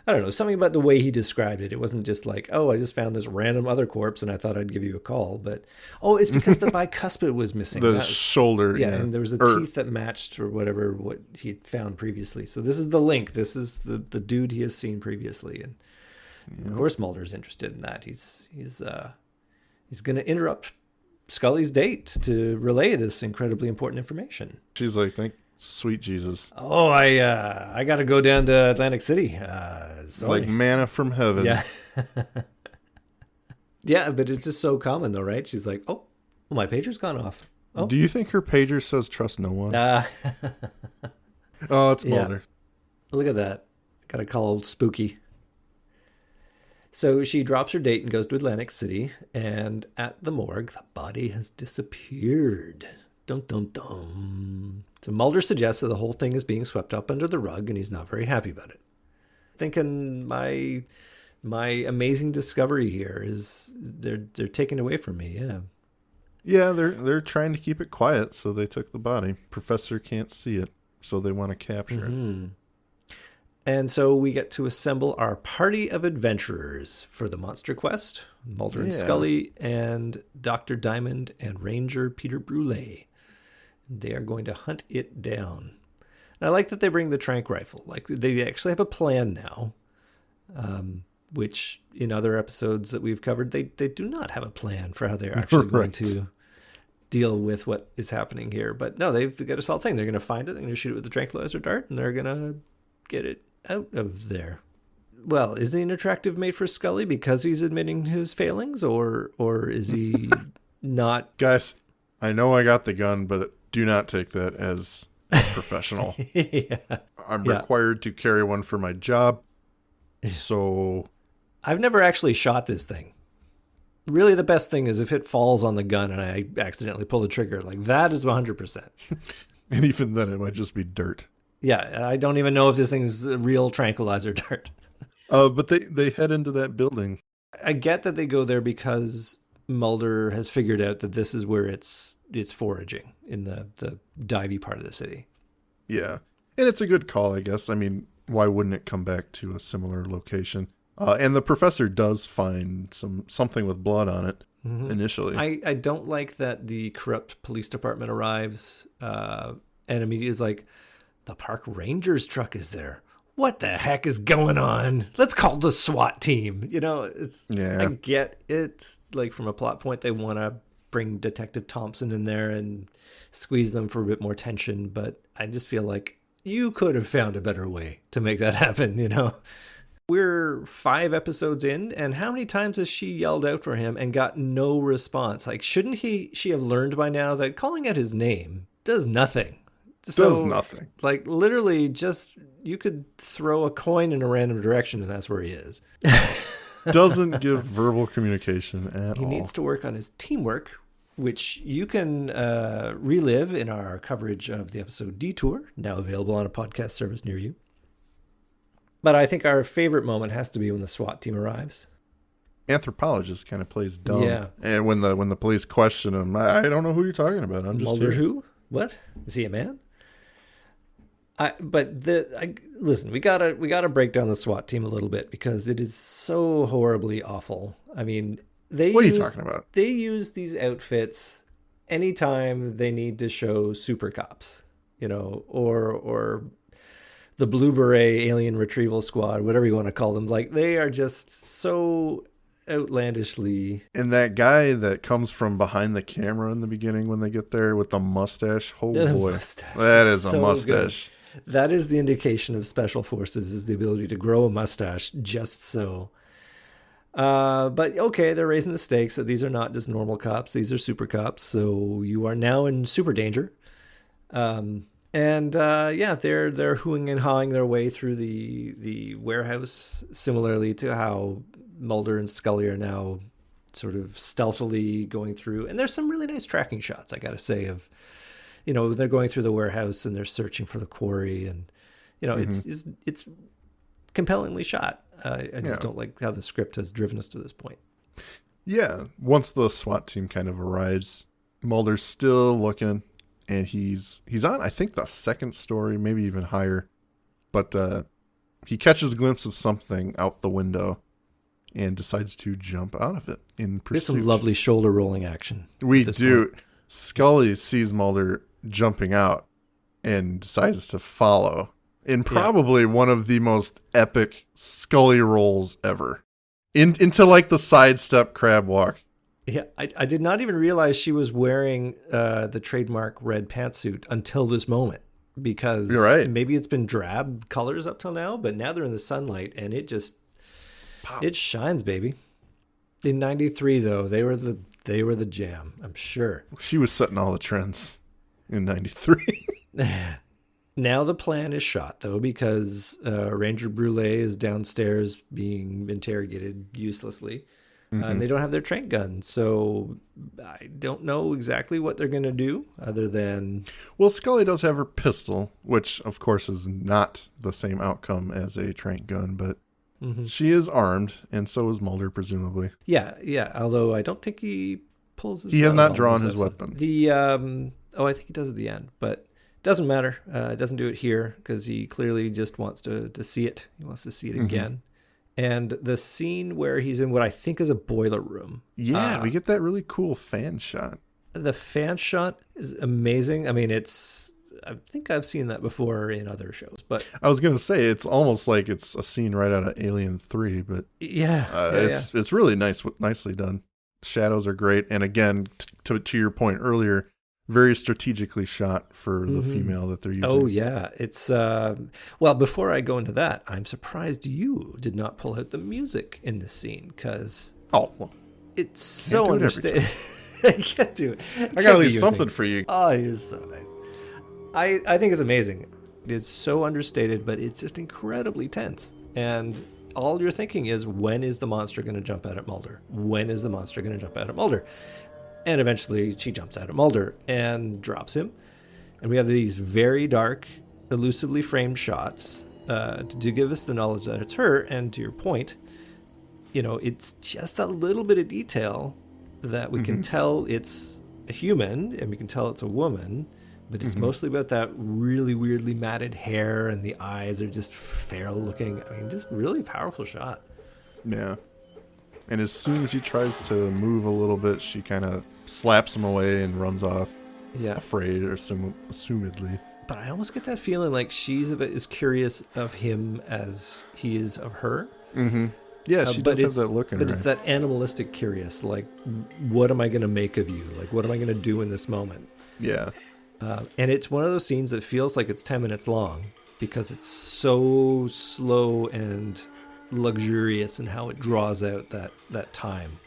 I don't know, something about the way he described it. It wasn't just like, oh, I just found this random other corpse and I thought I'd give you a call. But, it's because the bicuspid was missing. Shoulder. Yeah, and there was teeth that matched or whatever what he had found previously. So this is the link. This is the dude he has seen previously. And of course Mulder's interested in that. He's going to interrupt Scully's date to relay this incredibly important information. She's like, sweet Jesus. Oh, I got to go down to Atlantic City. Like manna from heaven. Yeah. Yeah, but it's just so common though, right? She's like, oh, my pager's gone off. Oh. Do you think her pager says trust no one? It's Mulder. Yeah. Look at that. Got to call old Spooky. So she drops her date and goes to Atlantic City, and at the morgue, the body has disappeared. Dum, dum, dum. So Mulder suggests that the whole thing is being swept up under the rug, and he's not very happy about it. Thinking my amazing discovery here is they're taking it away from me. Yeah, they're trying to keep it quiet, so they took the body. Professor can't see it, so they want to capture it. And so we get to assemble our party of adventurers for the monster quest. Mulder and Scully and Dr. Diamond and Ranger Peter Brule. They are going to hunt it down. And I like that they bring the tranq rifle. Like, they actually have a plan now, which in other episodes that we've covered, they do not have a plan for how they're actually going to deal with what is happening here. But no, they've got a solid thing. They're going to find it, they're going to shoot it with the tranquilizer dart, and they're going to get it out of there. Well, is he an attractive mate for Scully because he's admitting his failings, or is he not? Guys, I know I got the gun, but do not take that as professional. Yeah. I'm required to carry one for my job. So I've never actually shot this thing. Really, the best thing is if it falls on the gun and I accidentally pull the trigger. Like, that is 100%. And even then, it might just be dirt. Yeah, I don't even know if this thing's a real tranquilizer dart. But they head into that building. I get that they go there because Mulder has figured out that this is where it's foraging in the divey part of the city. Yeah. And it's a good call, I guess. I mean, why wouldn't it come back to a similar location? And the professor does find something with blood on it initially. I don't like that the corrupt police department arrives and immediately is like, the park ranger's truck is there. What the heck is going on? Let's call the SWAT team. You know, I get it. Like, from a plot point, they want to bring Detective Thompson in there and squeeze them for a bit more tension. But I just feel like you could have found a better way to make that happen, you know? We're 5 episodes in, and how many times has she yelled out for him and got no response? Like, shouldn't she have learned by now that calling out his name does nothing? Does nothing. Like, literally, just you could throw a coin in a random direction, and that's where he is. Doesn't give verbal communication at all. He needs to work on his teamwork, which you can relive in our coverage of the episode Detour, now available on a podcast service near you. But I think our favorite moment has to be when the SWAT team arrives. Anthropologist kind of plays dumb. Yeah. And when the police question him, I don't know who you're talking about. I'm just Mulder here. who? What? Is he a man? Listen, we gotta break down the SWAT team a little bit because it is so horribly awful. I mean, what are you talking about? They use these outfits anytime they need to show super cops, you know, or the Blue Beret Alien Retrieval Squad, whatever you want to call them. Like, they are just so outlandishly. And that guy that comes from behind the camera in the beginning when they get there with the mustache, oh boy, that is a mustache. Good. That is the indication of special forces, is the ability to grow a mustache just so. But okay, they're raising the stakes that these are not just normal cops; these are super cops. So you are now in super danger. They're hooing and hawing their way through the warehouse, similarly to how Mulder and Scully are now sort of stealthily going through. And there's some really nice tracking shots, I gotta say, of, you know, they're going through the warehouse and they're searching for the quarry, and you know, it's compellingly shot. I just don't like how the script has driven us to this point. Yeah, once the SWAT team kind of arrives, Mulder's still looking. And he's on, I think, the second story, maybe even higher. But he catches a glimpse of something out the window and decides to jump out of it in pursuit. There's some lovely shoulder rolling action. We do. Point. Scully sees Mulder jumping out and decides to follow in probably one of the most epic Scully rolls ever. Into like the sidestep crab walk. Yeah, I did not even realize she was wearing the trademark red pantsuit until this moment, because you're right. Maybe it's been drab colors up till now, but now they're in the sunlight and it just it shines, baby. In '93, though, they were the jam, I'm sure. She was setting all the trends in '93. Now the plan is shot, though, because Ranger Brulé is downstairs being interrogated uselessly. And they don't have their tranq gun, so I don't know exactly what they're going to do other than... Well, Scully does have her pistol, which, of course, is not the same outcome as a tranq gun, but she is armed, and so is Mulder, presumably. Yeah, although I don't think he pulls his He has gun not drawn his weapon. I think he does at the end, but it doesn't matter. It doesn't do it here, because he clearly just wants to see it. He wants to see it again. And the scene where he's in what I think is a boiler room. Yeah, we get that really cool fan shot. The fan shot is amazing. I mean, it's I think I've seen that before in other shows, but I was gonna say it's almost like it's a scene right out of Alien 3, but it's really nicely done. Shadows are great, and again, to your point earlier, very strategically shot for the female that they're using. Oh yeah, it's well. Before I go into that, I'm surprised you did not pull out the music in this scene because it's so understated. I can't do it. I gotta leave something for you. Oh, you're so nice. I think it's amazing. It's so understated, but it's just incredibly tense. And all you're thinking is, when is the monster going to jump out at Mulder? When is the monster going to jump out at Mulder? And eventually she jumps out at Mulder and drops him. And we have these very dark, elusively framed shots to give us the knowledge that it's her. And to your point, it's just a little bit of detail that we can tell it's a human and we can tell it's a woman, but it's mostly about that really weirdly matted hair, and the eyes are just feral looking. I mean, just really powerful shot. Yeah. And as soon as he tries to move a little bit, she kind of slaps him away and runs off. Yeah. Afraid, or assumedly. But I almost get that feeling like she's a bit as curious of him as he is of her. Mm-hmm. Yeah, she does have that look in her. But it's that animalistic curious, like, what am I going to make of you? Like, what am I going to do in this moment? Yeah. And it's one of those scenes that feels like it's 10 minutes long because it's so slow and luxurious in how it draws out that time.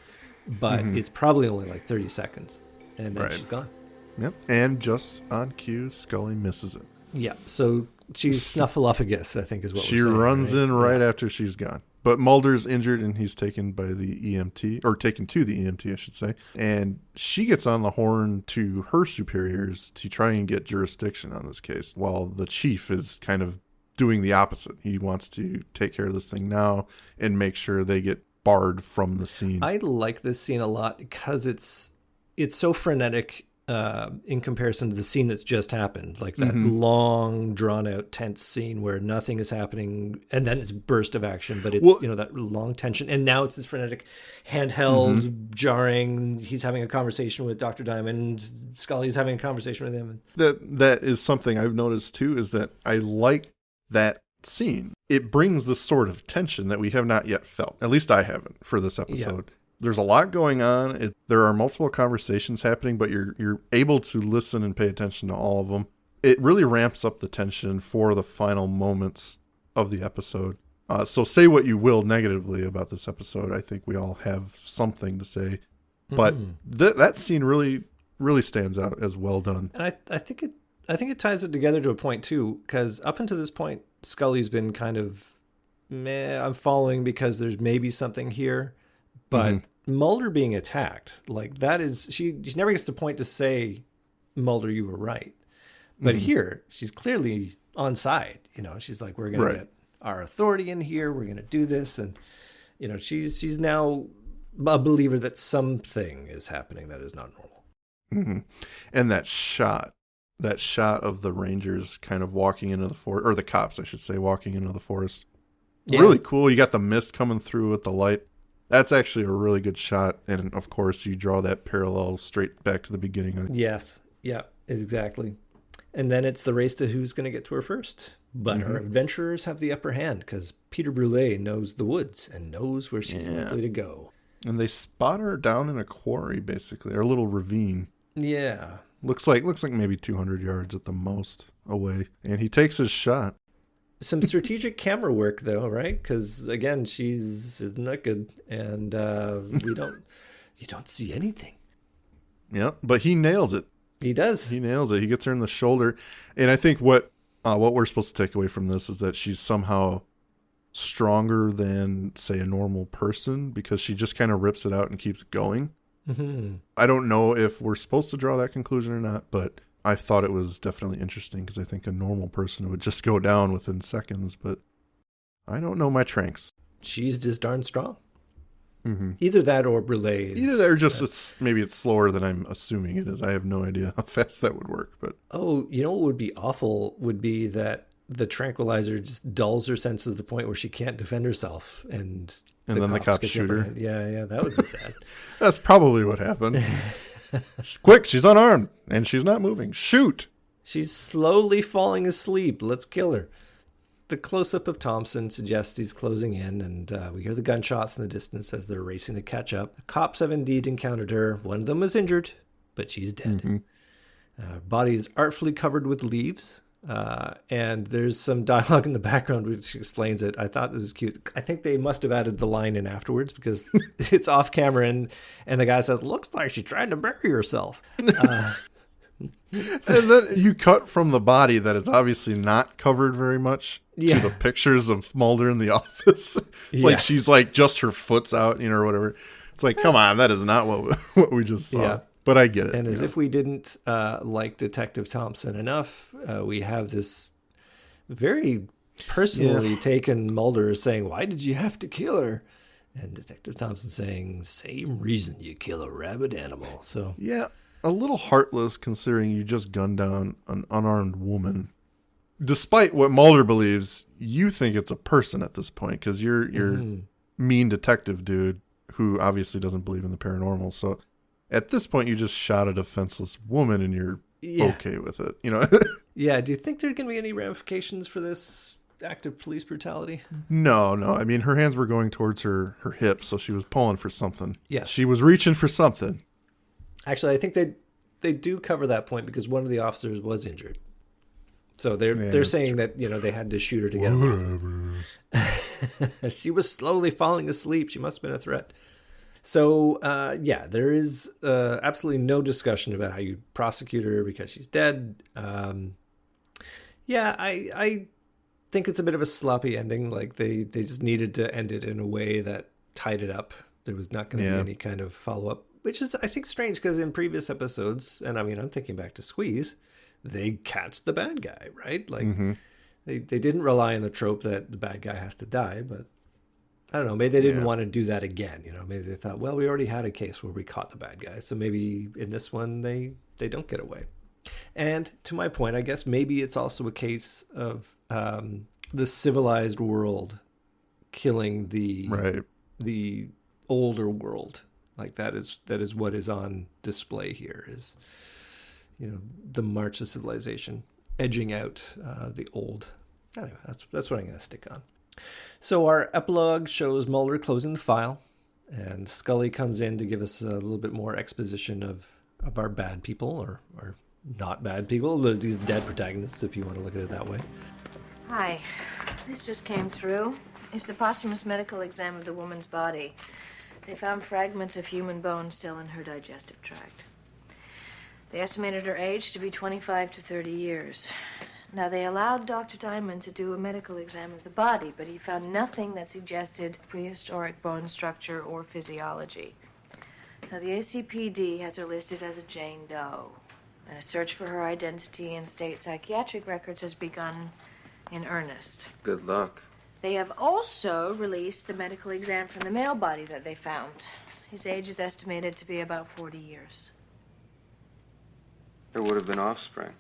But it's probably only like 30 seconds, and then she's gone. Yep. And just on cue, Scully misses it. Yeah, so she's snuffleupagus, I think is what she we're saying. She runs right? in right after she's gone. But Mulder's injured, and he's taken by the EMT, or taken to the EMT, I should say. And she gets on the horn to her superiors to try and get jurisdiction on this case, while the chief is kind of doing the opposite. He wants to take care of this thing now and make sure they get barred from the scene. I like this scene a lot because it's so frenetic in comparison to the scene that's just happened, like that long, drawn-out, tense scene where nothing is happening, and then it's burst of action, but it's that long tension, and now it's this frenetic, handheld, jarring. He's having a conversation with Dr. Diamond. Scully's having a conversation with him. That is something I've noticed too. Is that I like that scene. It brings this sort of tension that we have not yet felt. At least I haven't for this episode. Yeah. There's a lot going on. There are multiple conversations happening, but you're able to listen and pay attention to all of them. It really ramps up the tension for the final moments of the episode. So say what you will negatively about this episode. I think we all have something to say. But that scene really, really stands out as well done. And I think it ties it together to a point too, because up until this point, Scully's been kind of, I'm following because there's maybe something here. But Mulder being attacked, like that is, she never gets to point to say, Mulder, you were right. But here, she's clearly on side. She's like, we're going to get our authority in here. We're going to do this. And, she's now a believer that something is happening that is not normal. And that shot of the Rangers kind of walking into the forest, or the cops, I should say, walking into the forest. Yeah. Really cool. You got the mist coming through with the light. That's actually a really good shot. And of course, you draw that parallel straight back to the beginning. Yes. Yeah, exactly. And then it's the race to who's going to get to her first. But our adventurers have the upper hand because Peter Brûlé knows the woods and knows where she's likely to go. And they spot her down in a quarry, basically, or a little ravine. Yeah. Looks like maybe 200 yards at the most away. And he takes his shot. Some strategic camera work, though, right? Because again, she's naked, and you don't see anything. Yeah, but he nails it. He does. He nails it. He gets her in the shoulder, and I think what we're supposed to take away from this is that she's somehow stronger than, say, a normal person because she just kind of rips it out and keeps going. I don't know if we're supposed to draw that conclusion or not, but I thought it was definitely interesting because I think a normal person would just go down within seconds, but I don't know my tranks. She's just darn strong. Either that or Brûlé. Either that or just maybe it's slower than I'm assuming it is. I have no idea how fast that would work. But what would be awful would be that the tranquilizer just dulls her senses to the point where she can't defend herself, and then the cops shoot her. Yeah, that would be sad. That's probably what happened. Quick, she's unarmed, and she's not moving. Shoot! She's slowly falling asleep. Let's kill her. The close-up of Thompson suggests he's closing in, and we hear the gunshots in the distance as they're racing to catch up. The cops have indeed encountered her. One of them was injured, but she's dead. Her body is artfully covered with leaves, and there's some dialogue in the background which explains it. I thought it was cute. I think they must have added the line in afterwards because it's off camera, and the guy says, "Looks like she tried to bury herself." And then you cut from the body that is obviously not covered very much to the pictures of Mulder in the office. It's like she's like just her foot's out, or whatever. It's like, come on, that is not what we just saw. Yeah. But I get it. And as if we didn't like Detective Thompson enough, we have this very personally taken Mulder saying, "Why did you have to kill her?" And Detective Thompson saying, "Same reason you kill a rabid animal." So yeah. A little heartless considering you just gunned down an unarmed woman. Despite what Mulder believes, you think it's a person at this point because you're mean detective dude who obviously doesn't believe in the paranormal. So at this point, you just shot a defenseless woman and you're okay with it, Yeah. Do you think there are going to be any ramifications for this act of police brutality? No. I mean, her hands were going towards her hips, so she was pulling for something. Yes. She was reaching for something. Actually, I think they do cover that point because one of the officers was injured. So they're saying that, they had to shoot her to get him. She was slowly falling asleep. She must have been a threat. So, there is absolutely no discussion about how you prosecute her because she's dead. I think it's a bit of a sloppy ending. Like they just needed to end it in a way that tied it up. There was not going to be any kind of follow-up. Which is, I think, strange because in previous episodes, and I mean, I'm thinking back to Squeeze, they catch the bad guy, right? Like, they didn't rely on the trope that the bad guy has to die, but I don't know. Maybe they didn't want to do that again. Maybe they thought, well, we already had a case where we caught the bad guy, so maybe in this one they don't get away. And to my point, I guess maybe it's also a case of the civilized world killing the older world. Like that is what is on display here is, the march of civilization edging out the old. Anyway, that's what I'm going to stick on. So our epilogue shows Mulder closing the file, and Scully comes in to give us a little bit more exposition of our bad people or not bad people, these dead protagonists, if you want to look at it that way. Hi. This just came through. It's the posthumous medical exam of the woman's body. They found fragments of human bone still in her digestive tract. They estimated her age to be 25 to 30 years. Now, they allowed Dr. Diamond to do a medical exam of the body, but he found nothing that suggested prehistoric bone structure or physiology. Now, the ACPD has her listed as a Jane Doe, and a search for her identity in state psychiatric records has begun in earnest. Good luck. They have also released the medical exam from the male body that they found. His age is estimated to be about 40 years. There would have been offspring.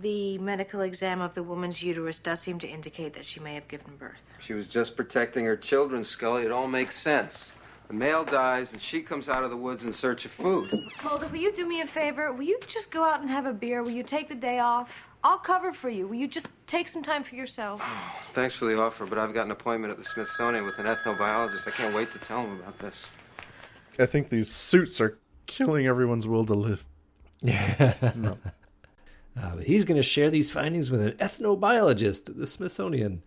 The medical exam of the woman's uterus does seem to indicate that she may have given birth. She was just protecting her children, Scully. It all makes sense. The male dies, and she comes out of the woods in search of food. Mulder, will you do me a favor? Will you just go out and have a beer? Will you take the day off? I'll cover for you. Will you just take some time for yourself? Thanks for the offer, but I've got an appointment at the Smithsonian with an ethnobiologist. I can't wait to tell him about this. I think these suits are killing everyone's will to live. Yeah. No. But he's going to share these findings with an ethnobiologist at the Smithsonian.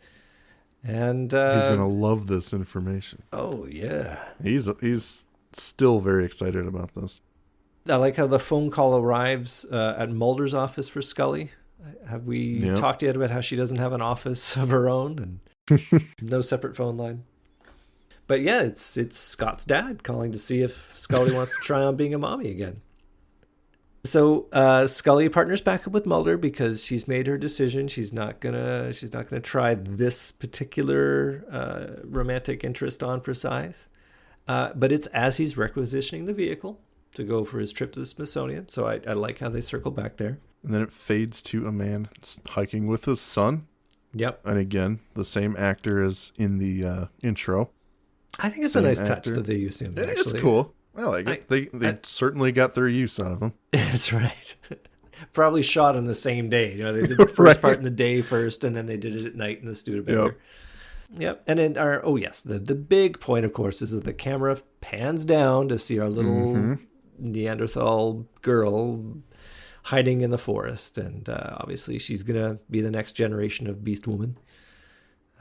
And he's going to love this information. Oh, yeah. He's still very excited about this. I like how the phone call arrives at Mulder's office for Scully. Have we talked yet about how she doesn't have an office of her own and no separate phone line? But yeah, it's Scott's dad calling to see if Scully wants to try on being a mommy again. So Scully partners back up with Mulder because she's made her decision. She's not gonna try this particular romantic interest on for size. But it's as he's requisitioning the vehicle to go for his trip to the Smithsonian. So I like how they circle back there. And then it fades to a man hiking with his son. Yep. And again, the same actor as in the intro. I think it's a nice touch that they used him. It's cool. I like it. They certainly got their use out of him. That's right. probably shot on the same day. They did the first part in the day first, and then they did it at night in the Studebaker. Yep. And then the big point, of course, is that the camera pans down to see our little Neanderthal girl hiding in the forest. And obviously she's going to be the next generation of Beast Woman.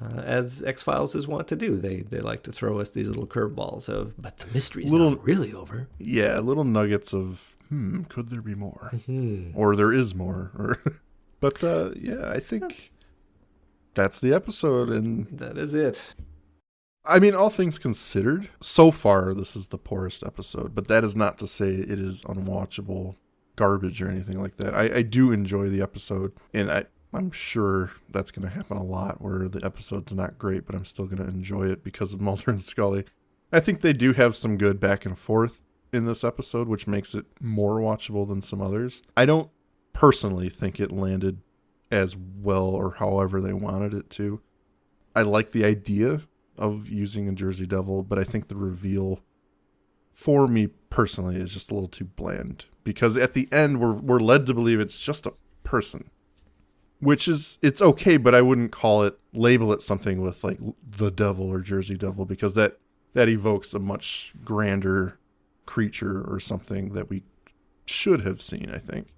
As X-Files is wont to do. They like to throw us these little curveballs of, but the mystery's not really over. Yeah, little nuggets of, could there be more? Or there is more. But I think that's the episode. And that is it. I mean, all things considered, so far this is the poorest episode, but that is not to say it is unwatchable garbage or anything like that. I do enjoy the episode, and I'm sure that's going to happen a lot where the episode's not great, but I'm still going to enjoy it because of Mulder and Scully. I think they do have some good back and forth in this episode, which makes it more watchable than some others. I don't personally think it landed as well or however they wanted it to. I like the idea of using a Jersey Devil, but I think the reveal for me personally is just a little too bland, because at the end we're led to believe it's just a person. Which is, it's okay, but I wouldn't label it something with like the devil or Jersey Devil, because that evokes a much grander creature or something that we should have seen, I think.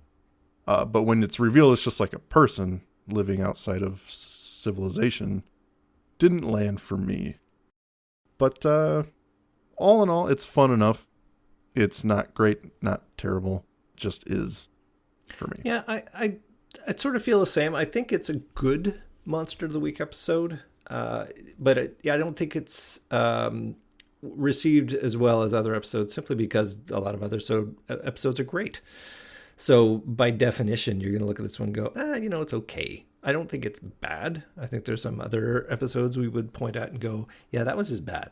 But when it's revealed it's just like a person living outside of civilization, didn't land for me. But all in all, it's fun enough. It's not great, not terrible, just is for me. Yeah, I sort of feel the same. I think it's a good Monster of the Week episode, but I don't think it's received as well as other episodes, simply because a lot of other episodes are great. So by definition, you're going to look at this one and go, it's okay. I don't think it's bad. I think there's some other episodes we would point at and go, yeah, that one's just bad.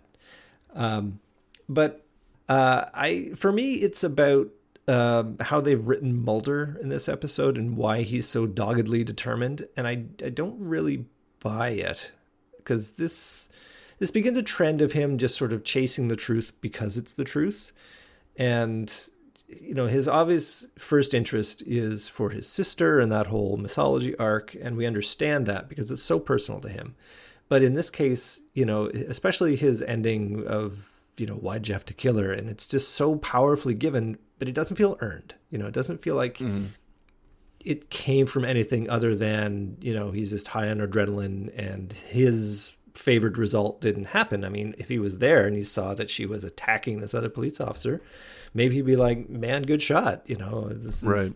But for me, it's about how they've written Mulder in this episode and why he's so doggedly determined. And I don't really buy it, because this begins a trend of him just sort of chasing the truth because it's the truth. And, his obvious first interest is for his sister and that whole mythology arc. And we understand that because it's so personal to him. But in this case, especially his ending of, why'd you have to kill her? And it's just so powerfully given, but it doesn't feel earned. It doesn't feel like it came from anything other than, he's just high on adrenaline and his favored result didn't happen. I mean, if he was there and he saw that she was attacking this other police officer, maybe he'd be like, man, good shot. This is right.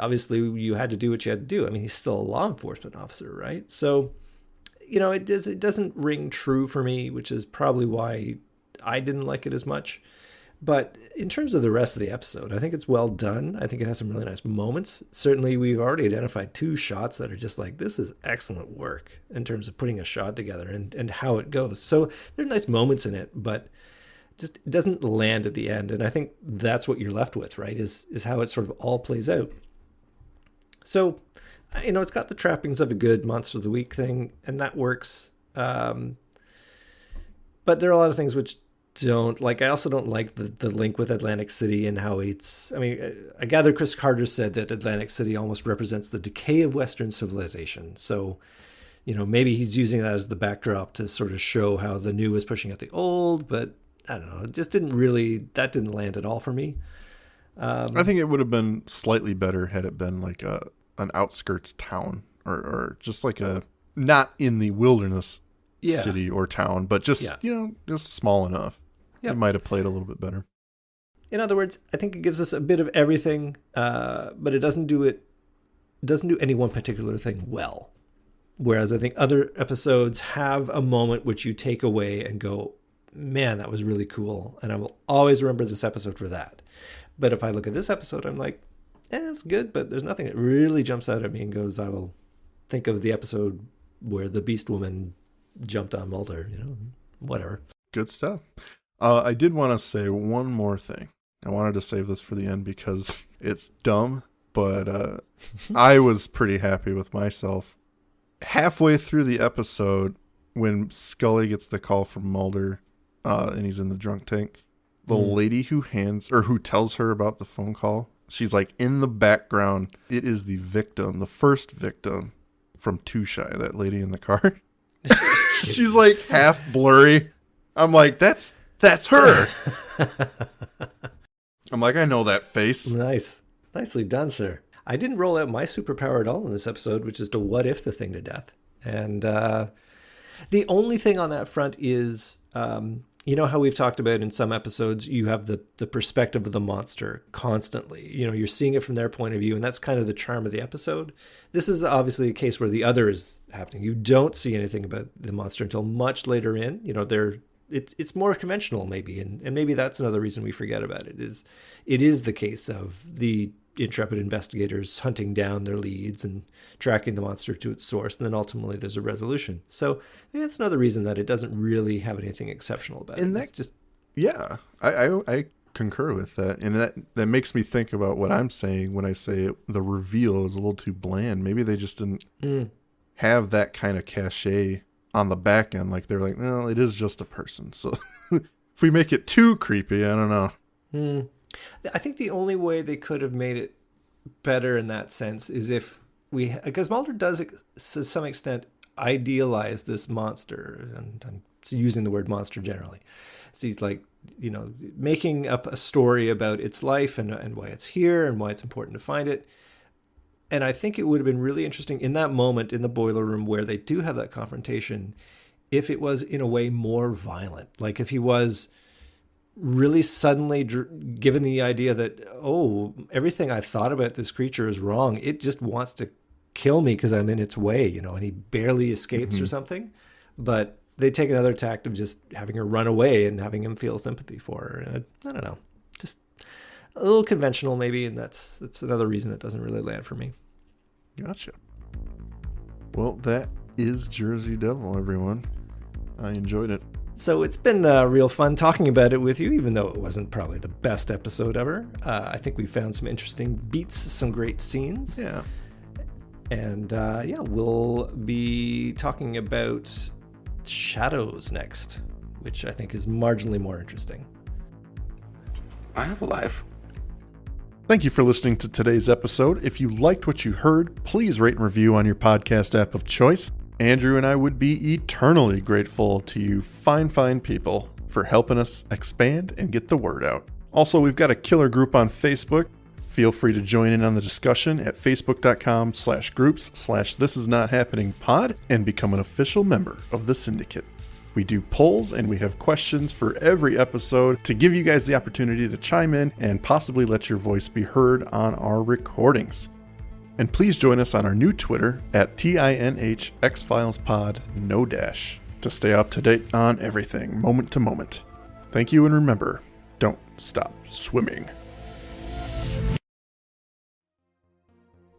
Obviously you had to do what you had to do. I mean, he's still a law enforcement officer, right? So, it doesn't ring true for me, which is probably why I didn't like it as much. But in terms of the rest of the episode, I think it's well done. I think it has some really nice moments. Certainly, we've already identified 2 shots that are just like, this is excellent work in terms of putting a shot together and how it goes. So there are nice moments in it, but just it doesn't land at the end. And I think that's what you're left with, right, is how it sort of all plays out. So, it's got the trappings of a good Monster of the Week thing, and that works. But there are a lot of things which don't like. I also don't like the link with Atlantic City and how I gather Chris Carter said that Atlantic City almost represents the decay of Western civilization. So, maybe he's using that as the backdrop to sort of show how the new is pushing out the old, but I don't know. It just that didn't land at all for me. I think it would have been slightly better had it been like an outskirts town or just like a, not in the wilderness city or town, but just, just small enough. Yep. It might have played a little bit better. In other words, I think it gives us a bit of everything, but it doesn't do any one particular thing well. Whereas I think other episodes have a moment which you take away and go, man, that was really cool. And I will always remember this episode for that. But if I look at this episode, I'm like, it's good, but there's nothing that really jumps out at me and goes, I will think of the episode where the Beast Woman jumped on Mulder, whatever. Good stuff. I did want to say one more thing. I wanted to save this for the end because it's dumb, but I was pretty happy with myself. Halfway through the episode, when Scully gets the call from Mulder, and he's in the drunk tank, the lady who tells her about the phone call She's like in the background. It is the victim, the first victim from Too Shy, that lady in the car. She's like half blurry. I'm like, that's her. I'm like, I know that face. Nice. Nicely done, sir. I didn't roll out my superpower at all in this episode, which is to what if the thing to death. And the only thing on that front is, you know how we've talked about in some episodes, you have the perspective of the monster constantly. You know, you're seeing it from their point of view, and that's kind of the charm of the episode. This is obviously a case where the other is happening. You don't see anything about the monster until much later in. You know, it's more conventional maybe, and maybe that's another reason we forget about it. It is the case of the intrepid investigators hunting down their leads and tracking the monster to its source, and then ultimately there's a resolution. So maybe that's another reason that it doesn't really have anything exceptional about it. And that's just, yeah, I concur with that. And that makes me think about what I'm saying when I say the reveal is a little too bland. Maybe they just didn't have that kind of cachet on the back end. Like they're like, well, it is just a person. So if we make it too creepy, I don't know. I think the only way they could have made it better in that sense is if because Mulder does to some extent idealize this monster, and I'm using the word monster generally. So he's like, you know, making up a story about its life and why it's here and why it's important to find it. And I think it would have been really interesting in that moment in the boiler room where they do have that confrontation, if it was in a way more violent, like if he was really suddenly given the idea that, oh, everything I thought about this creature is wrong. It just wants to kill me because I'm in its way, you know, and he barely escapes or something. But they take another tact of just having her run away and having him feel sympathy for her. And I don't know, just a little conventional maybe, and that's another reason it doesn't really land for me. Gotcha. Well, that is Jersey Devil, everyone. I enjoyed it. So it's been real fun talking about it with you, even though it wasn't probably the best episode ever. I think we found some interesting beats, some great scenes. Yeah. And we'll be talking about Shadows next, which I think is marginally more interesting. I have a life. Thank you for listening to today's episode. If you liked what you heard, please rate and review on your podcast app of choice. Andrew and I would be eternally grateful to you fine people for helping us expand and get the word out. Also, we've got a killer group on Facebook. Feel free to join in on the discussion at facebook.com/groups/thisisnothappeningpod and become an official member of the syndicate. We do polls and we have questions for every episode to give you guys the opportunity to chime in and possibly let your voice be heard on our recordings. And please join us on our new Twitter at tinhxfilespod, no dash, to stay up to date on everything, moment to moment. Thank you, and remember, don't stop swimming.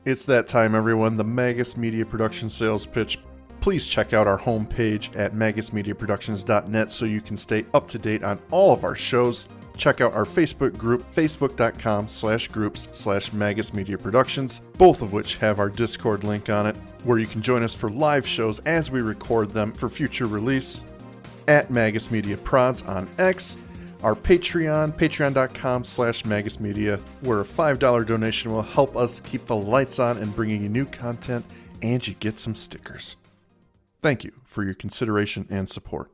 It's that time, everyone, the Magus Media Production sales pitch. Please check out our homepage at magusmediaproductions.net so you can stay up to date on all of our shows. Check out our Facebook group, facebook.com/groups/magusmediaproductions, both of which have our Discord link on it, where you can join us for live shows as we record them for future release. At Magus Media Prods on X, our Patreon, patreon.com/magusmedia, where a $5 donation will help us keep the lights on and bringing you new content, and you get some stickers. Thank you for your consideration and support.